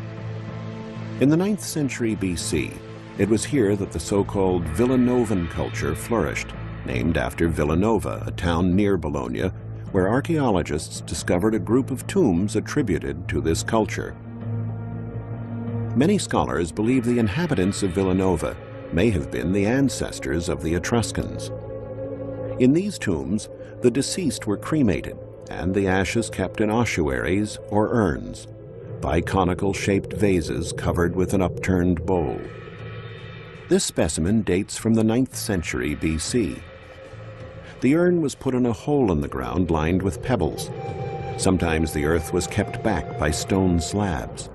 In the 9th century BC, it was here that the so-called Villanovan culture flourished, named after Villanova, a town near Bologna, where archaeologists discovered a group of tombs attributed to this culture. Many scholars believe the inhabitants of Villanova may have been the ancestors of the Etruscans. In these tombs, the deceased were cremated and the ashes kept in ossuaries or urns, biconical-shaped vases covered with an upturned bowl. This specimen dates from the 9th century BC. The urn was put in a hole in the ground lined with pebbles. Sometimes the earth was kept back by stone slabs.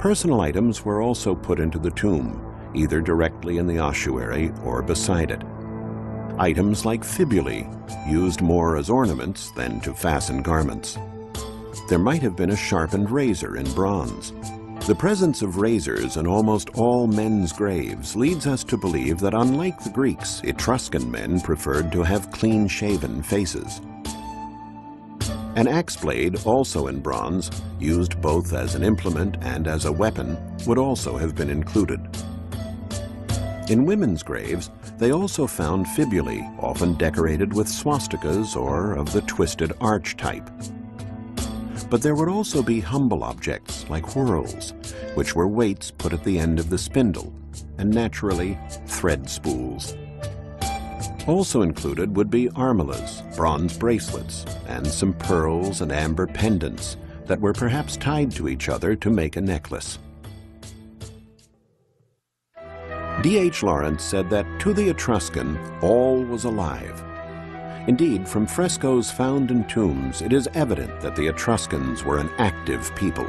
Personal items were also put into the tomb, either directly in the ossuary or beside it. Items like fibulae, used more as ornaments than to fasten garments. There might have been a sharpened razor in bronze. The presence of razors in almost all men's graves leads us to believe that unlike the Greeks, Etruscan men preferred to have clean-shaven faces. An axe blade, also in bronze, used both as an implement and as a weapon, would also have been included. In women's graves, they also found fibulae, often decorated with swastikas or of the twisted arch type. But there would also be humble objects like whorls, which were weights put at the end of the spindle, and naturally, thread spools. Also included would be armilas, bronze bracelets, and some pearls and amber pendants that were perhaps tied to each other to make a necklace. D.H. Lawrence said that to the Etruscan, all was alive. Indeed, from frescoes found in tombs, it is evident that the Etruscans were an active people.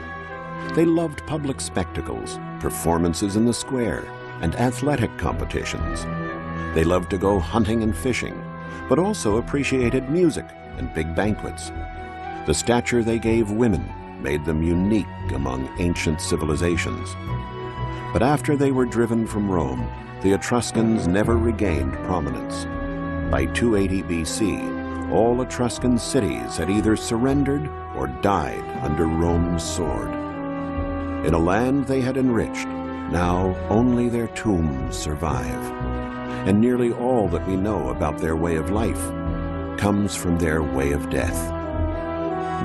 They loved public spectacles, performances in the square, and athletic competitions. They loved to go hunting and fishing, but also appreciated music and big banquets. The stature they gave women made them unique among ancient civilizations. But after they were driven from Rome, the Etruscans never regained prominence. By 280 BC, all Etruscan cities had either surrendered or died under Rome's sword. In a land they had enriched, now only their tombs survive. And nearly all that we know about their way of life comes from their way of death.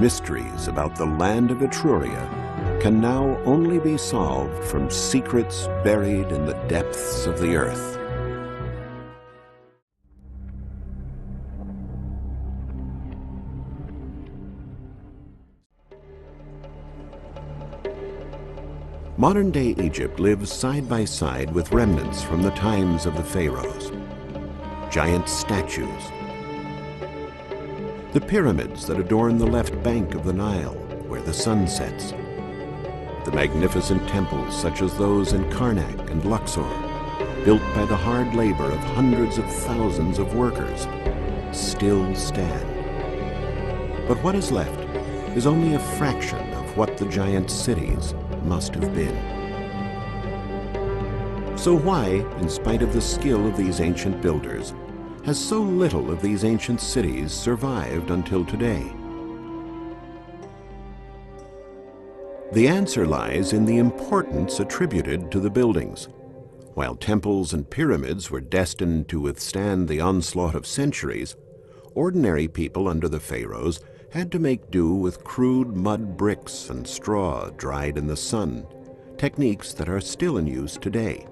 Mysteries about the land of Etruria can now only be solved from secrets buried in the depths of the earth. Modern-day Egypt lives side by side with remnants from the times of the Pharaohs. Giant statues, the pyramids that adorn the left bank of the Nile, where the sun sets, the magnificent temples such as those in Karnak and Luxor, built by the hard labor of hundreds of thousands of workers, still stand. But what is left is only a fraction of what the giant cities must have been. So why, in spite of the skill of these ancient builders, has so little of these ancient cities survived until today? The answer lies in the importance attributed to the buildings. While temples and pyramids were destined to withstand the onslaught of centuries, ordinary people under the pharaohs had to make do with crude mud bricks and straw dried in the sun, techniques that are still in use today.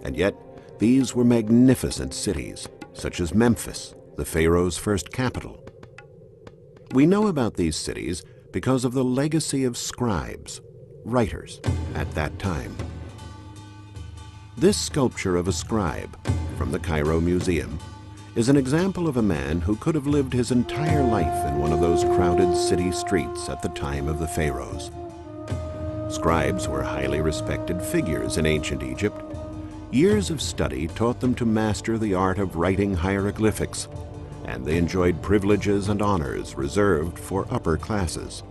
And yet, these were magnificent cities, such as Memphis, the pharaoh's first capital. We know about these cities because of the legacy of scribes, writers, at that time. This sculpture of a scribe from the Cairo Museum is an example of a man who could have lived his entire life in one of those crowded city streets at the time of the pharaohs. Scribes were highly respected figures in ancient Egypt. Years of study taught them to master the art of writing hieroglyphics, and they enjoyed privileges and honors reserved for upper classes.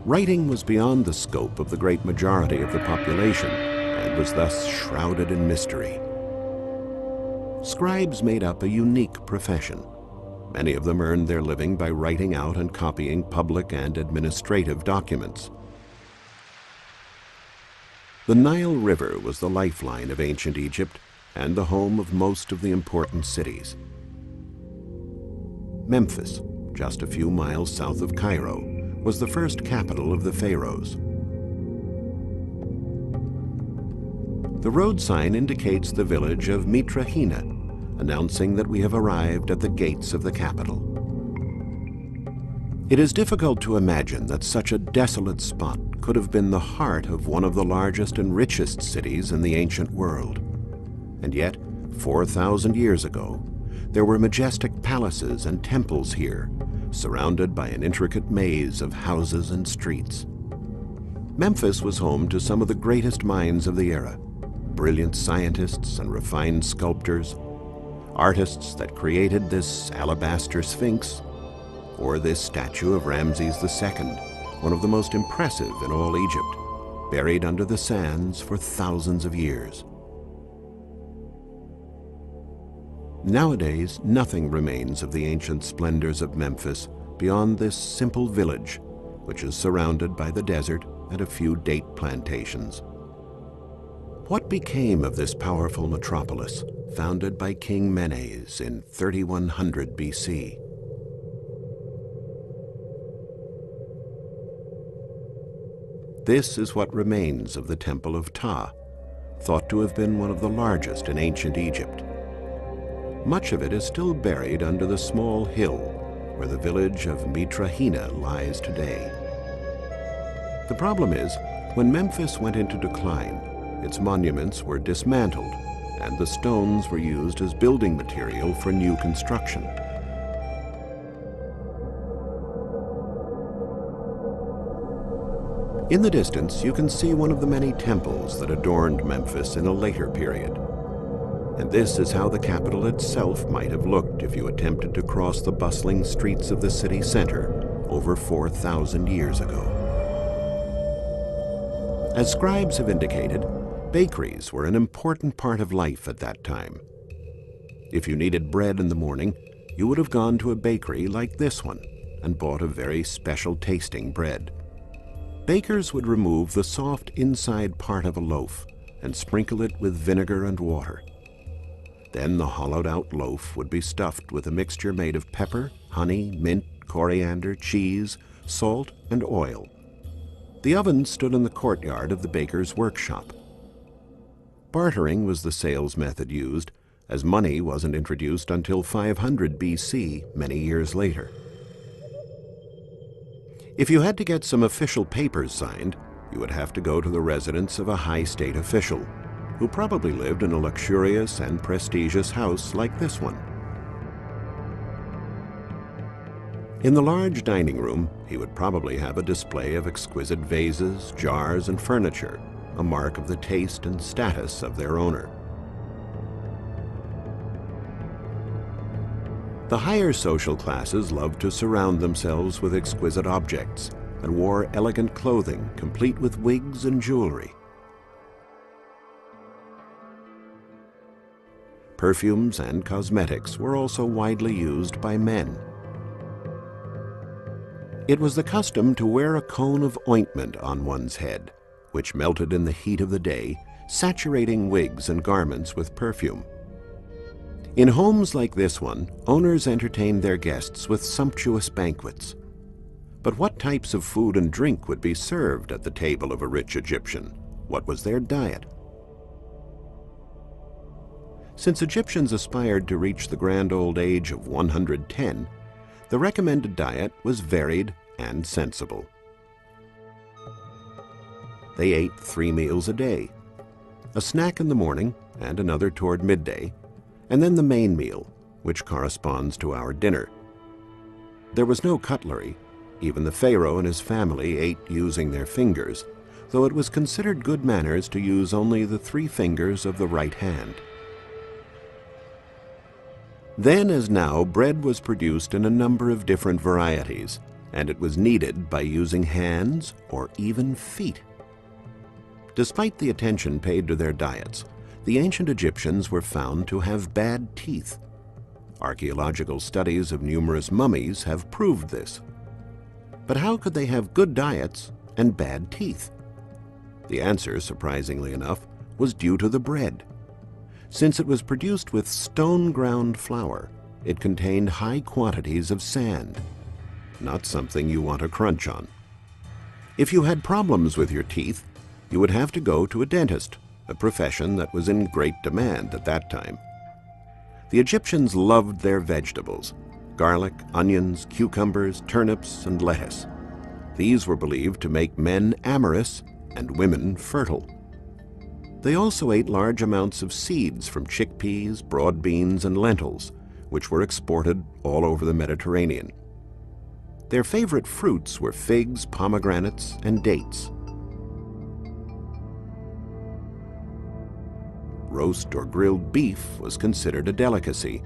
Writing was beyond the scope of the great majority of the population and was thus shrouded in mystery. Scribes made up a unique profession. Many of them earned their living by writing out and copying public and administrative documents. The Nile River was the lifeline of ancient Egypt and the home of most of the important cities. Memphis, just a few miles south of Cairo, was the first capital of the pharaohs. The road sign indicates the village of Mitrahina, announcing that we have arrived at the gates of the capital. It is difficult to imagine that such a desolate spot could have been the heart of one of the largest and richest cities in the ancient world. And yet, 4,000 years ago, there were majestic palaces and temples here, surrounded by an intricate maze of houses and streets. Memphis was home to some of the greatest minds of the era, brilliant scientists and refined sculptors, artists that created this alabaster sphinx, or this statue of Ramses II, one of the most impressive in all Egypt, buried under the sands for thousands of years. Nowadays, nothing remains of the ancient splendors of Memphis beyond this simple village, which is surrounded by the desert and a few date plantations. What became of this powerful metropolis, founded by King Menes in 3100 BC? This is what remains of the Temple of Ptah, thought to have been one of the largest in ancient Egypt. Much of it is still buried under the small hill where the village of Mitrahina lies today. The problem is, when Memphis went into decline, its monuments were dismantled and the stones were used as building material for new construction. In the distance, you can see one of the many temples that adorned Memphis in a later period. And this is how the capital itself might have looked if you attempted to cross the bustling streets of the city center over 4,000 years ago. As scribes have indicated, bakeries were an important part of life at that time. If you needed bread in the morning, you would have gone to a bakery like this one and bought a very special tasting bread. Bakers would remove the soft inside part of a loaf and sprinkle it with vinegar and water. Then the hollowed-out loaf would be stuffed with a mixture made of pepper, honey, mint, coriander, cheese, salt, and oil. The oven stood in the courtyard of the baker's workshop. Bartering was the sales method used, as money wasn't introduced until 500 BC, many years later. If you had to get some official papers signed, you would have to go to the residence of a high state official, who probably lived in a luxurious and prestigious house like this one. In the large dining room, he would probably have a display of exquisite vases, jars, and furniture, a mark of the taste and status of their owner. The higher social classes loved to surround themselves with exquisite objects and wore elegant clothing complete with wigs and jewelry. Perfumes and cosmetics were also widely used by men. It was the custom to wear a cone of ointment on one's head, which melted in the heat of the day, saturating wigs and garments with perfume. In homes like this one, owners entertained their guests with sumptuous banquets. But what types of food and drink would be served at the table of a rich Egyptian? What was their diet? Since Egyptians aspired to reach the grand old age of 110, the recommended diet was varied and sensible. They ate 3 meals a day, a snack in the morning and another toward midday, and then the main meal, which corresponds to our dinner. There was no cutlery. Even the pharaoh and his family ate using their fingers, though it was considered good manners to use only the 3 fingers of the right hand. Then as now, bread was produced in a number of different varieties, and it was kneaded by using hands or even feet. Despite the attention paid to their diets, the ancient Egyptians were found to have bad teeth. Archaeological studies of numerous mummies have proved this. But how could they have good diets and bad teeth? The answer, surprisingly enough, was due to the bread. Since it was produced with stone-ground flour, it contained high quantities of sand, not something you want to crunch on. If you had problems with your teeth, you would have to go to a dentist, a profession that was in great demand at that time. The Egyptians loved their vegetables: garlic, onions, cucumbers, turnips, and lettuce. These were believed to make men amorous and women fertile. They also ate large amounts of seeds from chickpeas, broad beans, and lentils, which were exported all over the Mediterranean. Their favorite fruits were figs, pomegranates, and dates. Roast or grilled beef was considered a delicacy,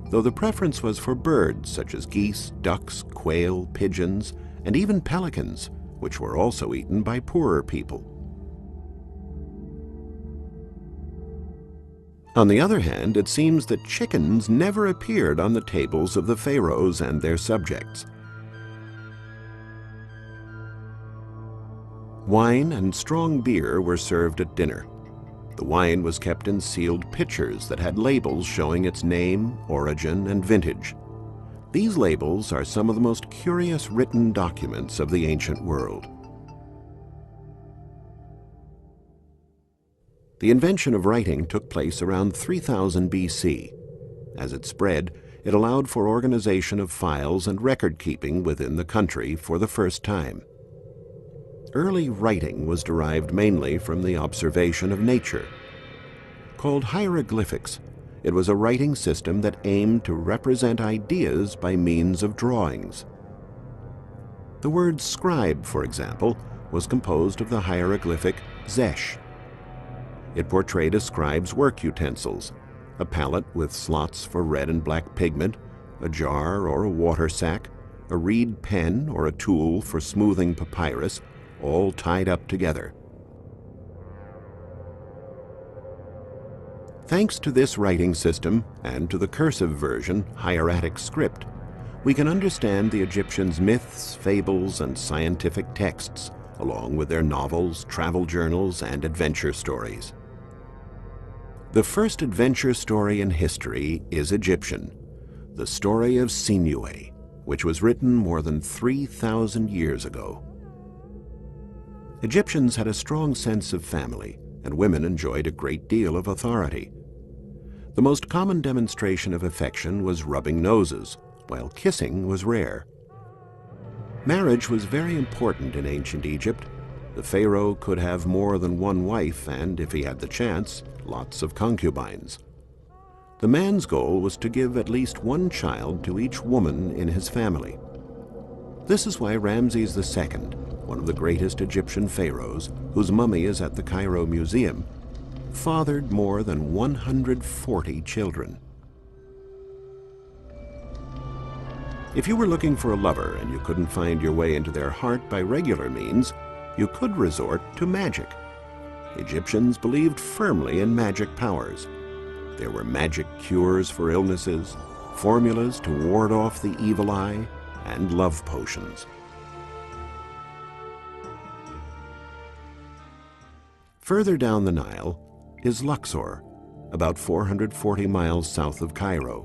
though the preference was for birds such as geese, ducks, quail, pigeons, and even pelicans, which were also eaten by poorer people. On the other hand, it seems that chickens never appeared on the tables of the pharaohs and their subjects. Wine and strong beer were served at dinner. The wine was kept in sealed pitchers that had labels showing its name, origin, and vintage. These labels are some of the most curious written documents of the ancient world. The invention of writing took place around 3000 BC. As it spread, it allowed for organization of files and record-keeping within the country for the first time. Early writing was derived mainly from the observation of nature. Called hieroglyphics, it was a writing system that aimed to represent ideas by means of drawings. The word scribe, for example, was composed of the hieroglyphic zesh. It portrayed a scribe's work utensils: a palette with slots for red and black pigment, a jar or a water sack, a reed pen or a tool for smoothing papyrus, all tied up together. Thanks to this writing system and to the cursive version, hieratic script, we can understand the Egyptians' myths, fables, and scientific texts, along with their novels, travel journals, and adventure stories. The first adventure story in history is Egyptian, the story of Sinuhe, which was written more than 3,000 years ago. Egyptians had a strong sense of family, and women enjoyed a great deal of authority. The most common demonstration of affection was rubbing noses, while kissing was rare. Marriage was very important in ancient Egypt. The pharaoh could have more than one wife and, if he had the chance, lots of concubines. The man's goal was to give at least one child to each woman in his family. This is why Ramses II, one of the greatest Egyptian pharaohs, whose mummy is at the Cairo Museum, fathered more than 140 children. If you were looking for a lover and you couldn't find your way into their heart by regular means, you could resort to magic. Egyptians believed firmly in magic powers. There were magic cures for illnesses, formulas to ward off the evil eye, and love potions. Further down the Nile is Luxor, about 440 miles south of Cairo.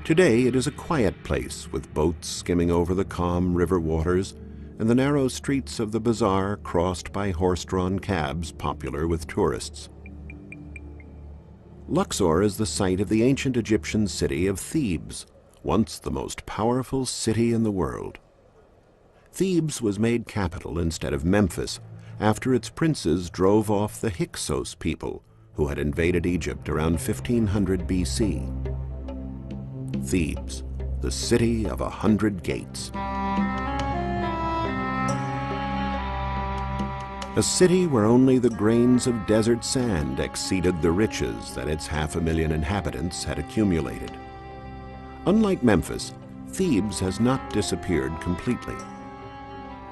Today it is a quiet place with boats skimming over the calm river waters and the narrow streets of the bazaar crossed by horse-drawn cabs popular with tourists. Luxor is the site of the ancient Egyptian city of Thebes, once the most powerful city in the world. Thebes was made capital instead of Memphis after its princes drove off the Hyksos people who had invaded Egypt around 1500 BC. Thebes, the city of 100 gates. A city where only the grains of desert sand exceeded the riches that its 500,000 inhabitants had accumulated. Unlike Memphis, Thebes has not disappeared completely.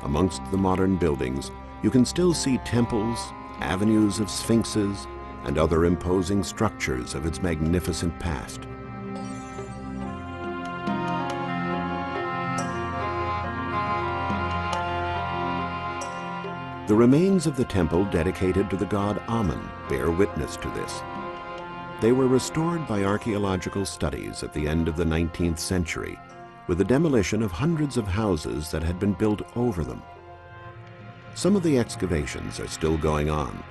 Amongst the modern buildings, you can still see temples, avenues of sphinxes, and other imposing structures of its magnificent past. The remains of the temple dedicated to the god Amun bear witness to this. They were restored by archaeological studies at the end of the 19th century, with the demolition of hundreds of houses that had been built over them. Some of the excavations are still going on.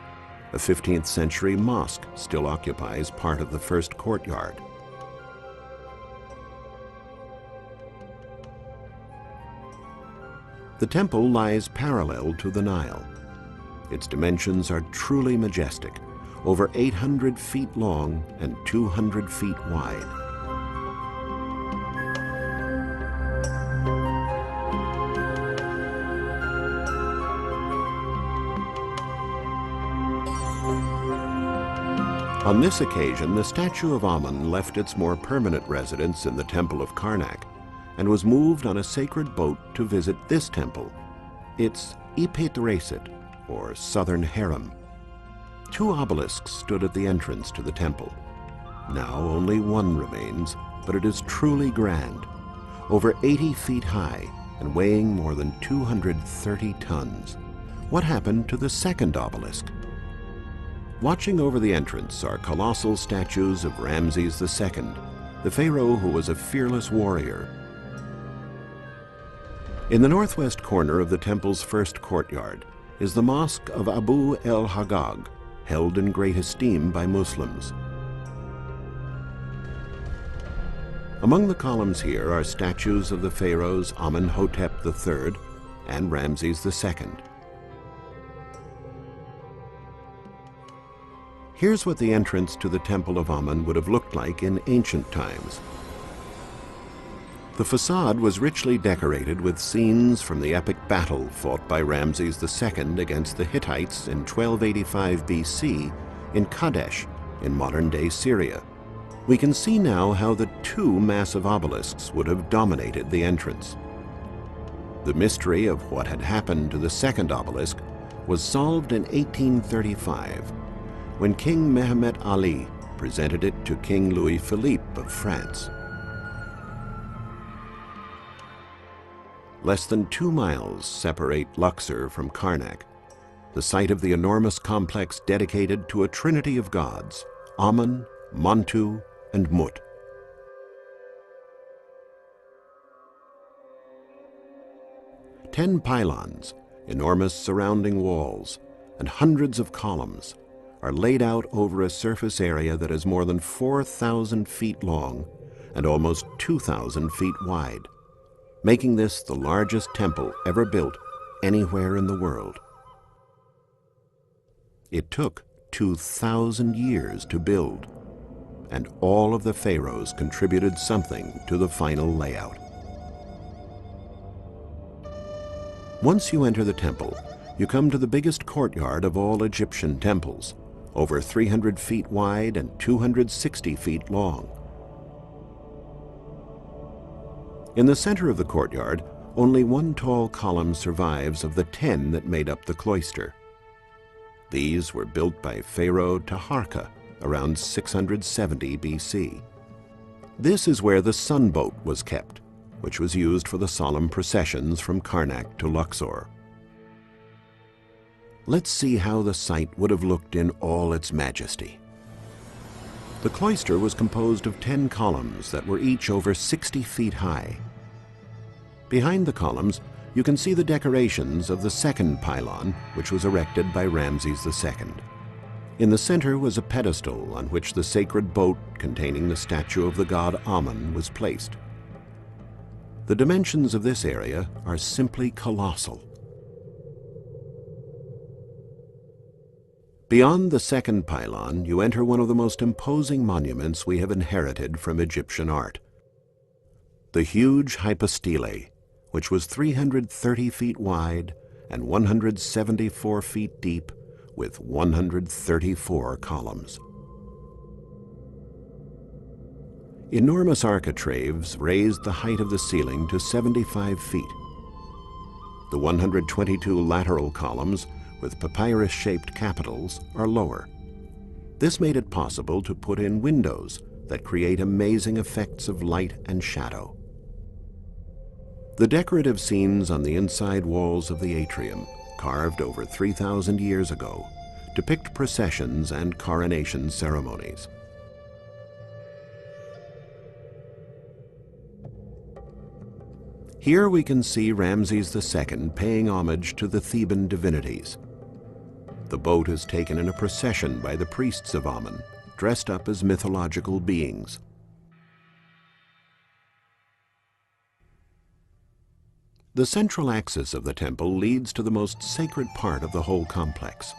A 15th century mosque still occupies part of the first courtyard. The temple lies parallel to the Nile. Its dimensions are truly majestic, over 800 feet long and 200 feet wide. On this occasion, the statue of Amun left its more permanent residence in the Temple of Karnak and was moved on a sacred boat to visit this temple, its Ipet-Reset, or Southern Harem. 2 obelisks stood at the entrance to the temple. Now only one remains, but it is truly grand, over 80 feet high and weighing more than 230 tons. What happened to the second obelisk? Watching over the entrance are colossal statues of Ramses II, the pharaoh who was a fearless warrior. In the northwest corner of the temple's first courtyard is the Mosque of Abu el-Hagag, held in great esteem by Muslims. Among the columns here are statues of the pharaohs Amenhotep III and Ramses II. Here's what the entrance to the Temple of Amun would have looked like in ancient times. The facade was richly decorated with scenes from the epic battle fought by Ramses II against the Hittites in 1285 BC in Kadesh, in modern-day Syria. We can see now how the 2 massive obelisks would have dominated the entrance. The mystery of what had happened to the second obelisk was solved in 1835. when King Mehemet Ali presented it to King Louis Philippe of France. Less than 2 miles separate Luxor from Karnak, the site of the enormous complex dedicated to a trinity of gods, Amun, Montu, and Mut. Ten pylons, enormous surrounding walls, and hundreds of columns are laid out over a surface area that is more than 4,000 feet long and almost 2,000 feet wide, making this the largest temple ever built anywhere in the world. It took 2,000 years to build, and all of the pharaohs contributed something to the final layout. Once you enter the temple, you come to the biggest courtyard of all Egyptian temples, over 300 feet wide and 260 feet long. In the center of the courtyard, only one tall column survives of the 10 that made up the cloister. These were built by Pharaoh Taharka around 670 BC. This is where the sun boat was kept, which was used for the solemn processions from Karnak to Luxor. Let's see how the site would have looked in all its majesty. The cloister was composed of 10 columns that were each over 60 feet high. Behind the columns, you can see the decorations of the second pylon, which was erected by Ramses II. In the center was a pedestal on which the sacred boat containing the statue of the god Amun was placed. The dimensions of this area are simply colossal. Beyond the second pylon, you enter one of the most imposing monuments we have inherited from Egyptian art. The huge hypostyle, which was 330 feet wide and 174 feet deep, with 134 columns. Enormous architraves raised the height of the ceiling to 75 feet. The 122 lateral columns with papyrus-shaped capitals are lower. This made it possible to put in windows that create amazing effects of light and shadow. The decorative scenes on the inside walls of the atrium, carved over 3,000 years ago, depict processions and coronation ceremonies. Here we can see Ramses II paying homage to the Theban divinities. The boat is taken in a procession by the priests of Amun, dressed up as mythological beings. The central axis of the temple leads to the most sacred part of the whole complex,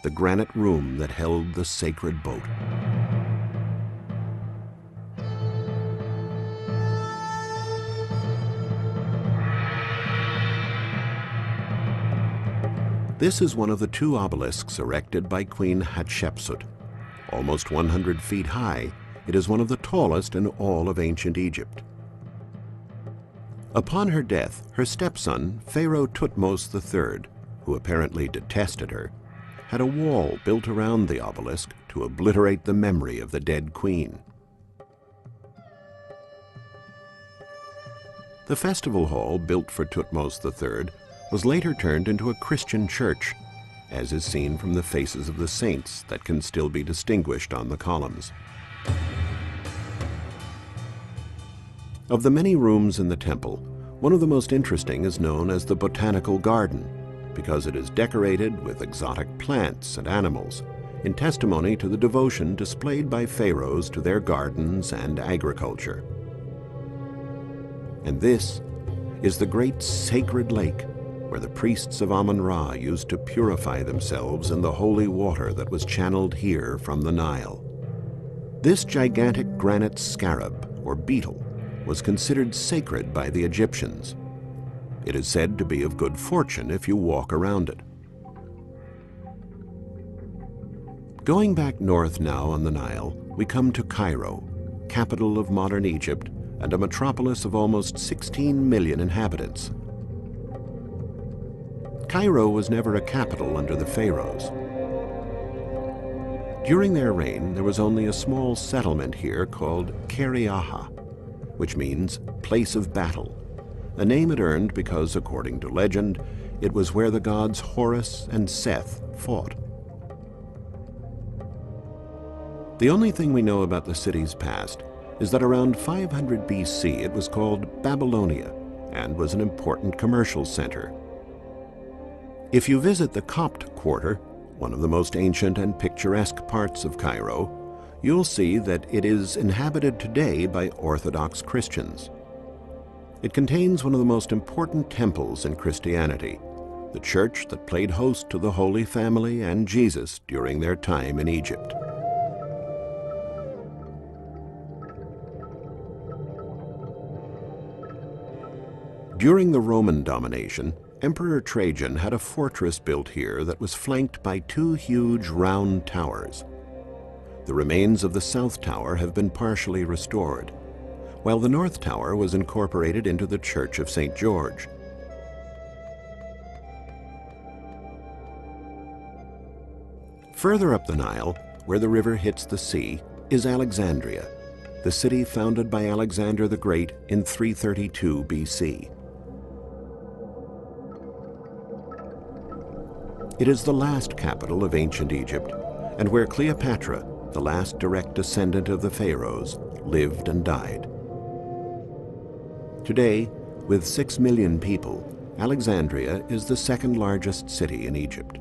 the granite room that held the sacred boat. This is one of the 2 obelisks erected by Queen Hatshepsut. Almost 100 feet high, it is one of the tallest in all of ancient Egypt. Upon her death, her stepson, Pharaoh Thutmose III, who apparently detested her, had a wall built around the obelisk to obliterate the memory of the dead queen. The festival hall built for Thutmose III was later turned into a Christian church, as is seen from the faces of the saints that can still be distinguished on the columns. Of the many rooms in the temple, one of the most interesting is known as the Botanical Garden, because it is decorated with exotic plants and animals, in testimony to the devotion displayed by pharaohs to their gardens and agriculture. And this is the great sacred lake where the priests of Amun-Ra used to purify themselves in the holy water that was channeled here from the Nile. This gigantic granite scarab, or beetle, was considered sacred by the Egyptians. It is said to be of good fortune if you walk around it. Going back north now on the Nile, we come to Cairo, capital of modern Egypt and a metropolis of almost 16 million inhabitants. Cairo was never a capital under the pharaohs. During their reign, there was only a small settlement here called Keriaha, which means place of battle, a name it earned because, according to legend, it was where the gods Horus and Seth fought. The only thing we know about the city's past is that around 500 BC it was called Babylonia and was an important commercial center. If you visit the Copt Quarter, one of the most ancient and picturesque parts of Cairo, you'll see that it is inhabited today by Orthodox Christians. It contains one of the most important temples in Christianity, the church that played host to the Holy Family and Jesus during their time in Egypt. During the Roman domination, Emperor Trajan had a fortress built here that was flanked by two huge round towers. The remains of the South Tower have been partially restored, while the North Tower was incorporated into the Church of St. George. Further up the Nile, where the river hits the sea, is Alexandria, the city founded by Alexander the Great in 332 BC. It is the last capital of ancient Egypt, and where Cleopatra, the last direct descendant of the Pharaohs, lived and died. Today, with 6 million people, Alexandria is the second largest city in Egypt.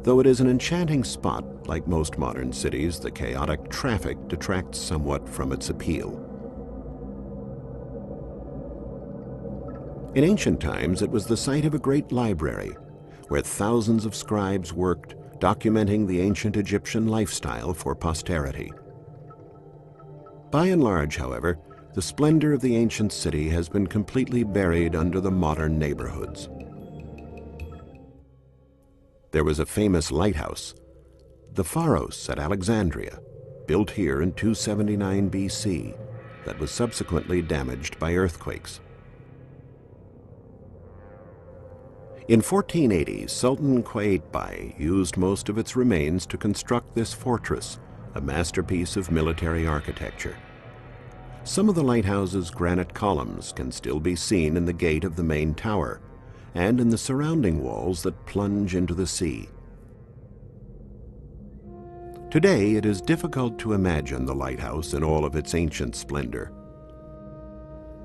Though it is an enchanting spot, like most modern cities, the chaotic traffic detracts somewhat from its appeal. In ancient times, it was the site of a great library, where thousands of scribes worked, documenting the ancient Egyptian lifestyle for posterity. By and large, however, the splendor of the ancient city has been completely buried under the modern neighborhoods. There was a famous lighthouse, the Pharaohs at Alexandria, built here in 279 BC, that was subsequently damaged by earthquakes. In 1480, Sultan Qaitbay used most of its remains to construct this fortress, a masterpiece of military architecture. Some of the lighthouse's granite columns can still be seen in the gate of the main tower and in the surrounding walls that plunge into the sea. Today, it is difficult to imagine the lighthouse in all of its ancient splendor.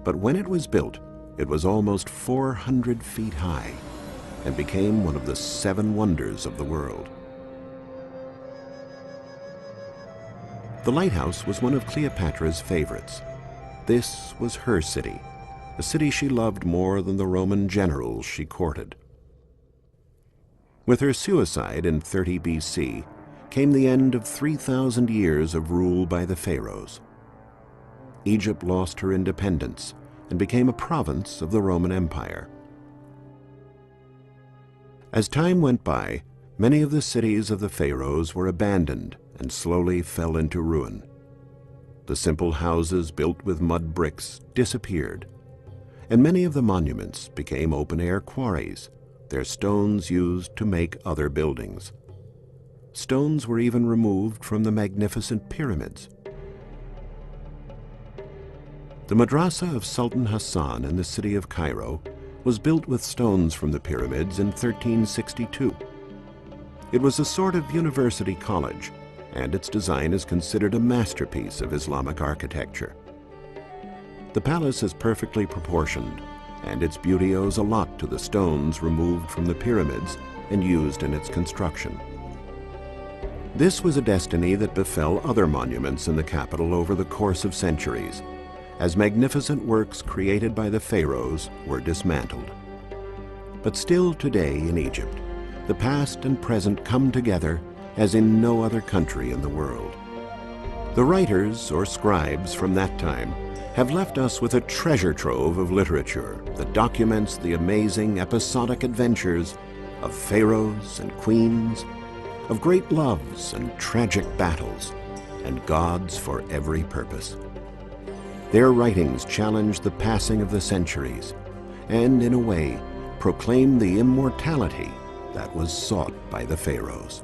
But when it was built, it was almost 400 feet high and became one of the 7 wonders of the world. The lighthouse was one of Cleopatra's favorites. This was her city, a city she loved more than the Roman generals she courted. With her suicide in 30 BC came the end of 3,000 years of rule by the Pharaohs. Egypt lost her independence and became a province of the Roman Empire. As time went by, many of the cities of the Pharaohs were abandoned and slowly fell into ruin. The simple houses built with mud bricks disappeared, and many of the monuments became open-air quarries, their stones used to make other buildings. Stones were even removed from the magnificent pyramids. The madrasa of Sultan Hassan in the city of Cairo was built with stones from the pyramids in 1362. It was a sort of university college, and its design is considered a masterpiece of Islamic architecture. The palace is perfectly proportioned, and its beauty owes a lot to the stones removed from the pyramids and used in its construction. This was a destiny that befell other monuments in the capital over the course of centuries, as magnificent works created by the pharaohs were dismantled. But still today in Egypt, the past and present come together as in no other country in the world. The writers or scribes from that time have left us with a treasure trove of literature that documents the amazing episodic adventures of pharaohs and queens, of great loves and tragic battles, and gods for every purpose. Their writings challenge the passing of the centuries and, in a way, proclaim the immortality that was sought by the pharaohs.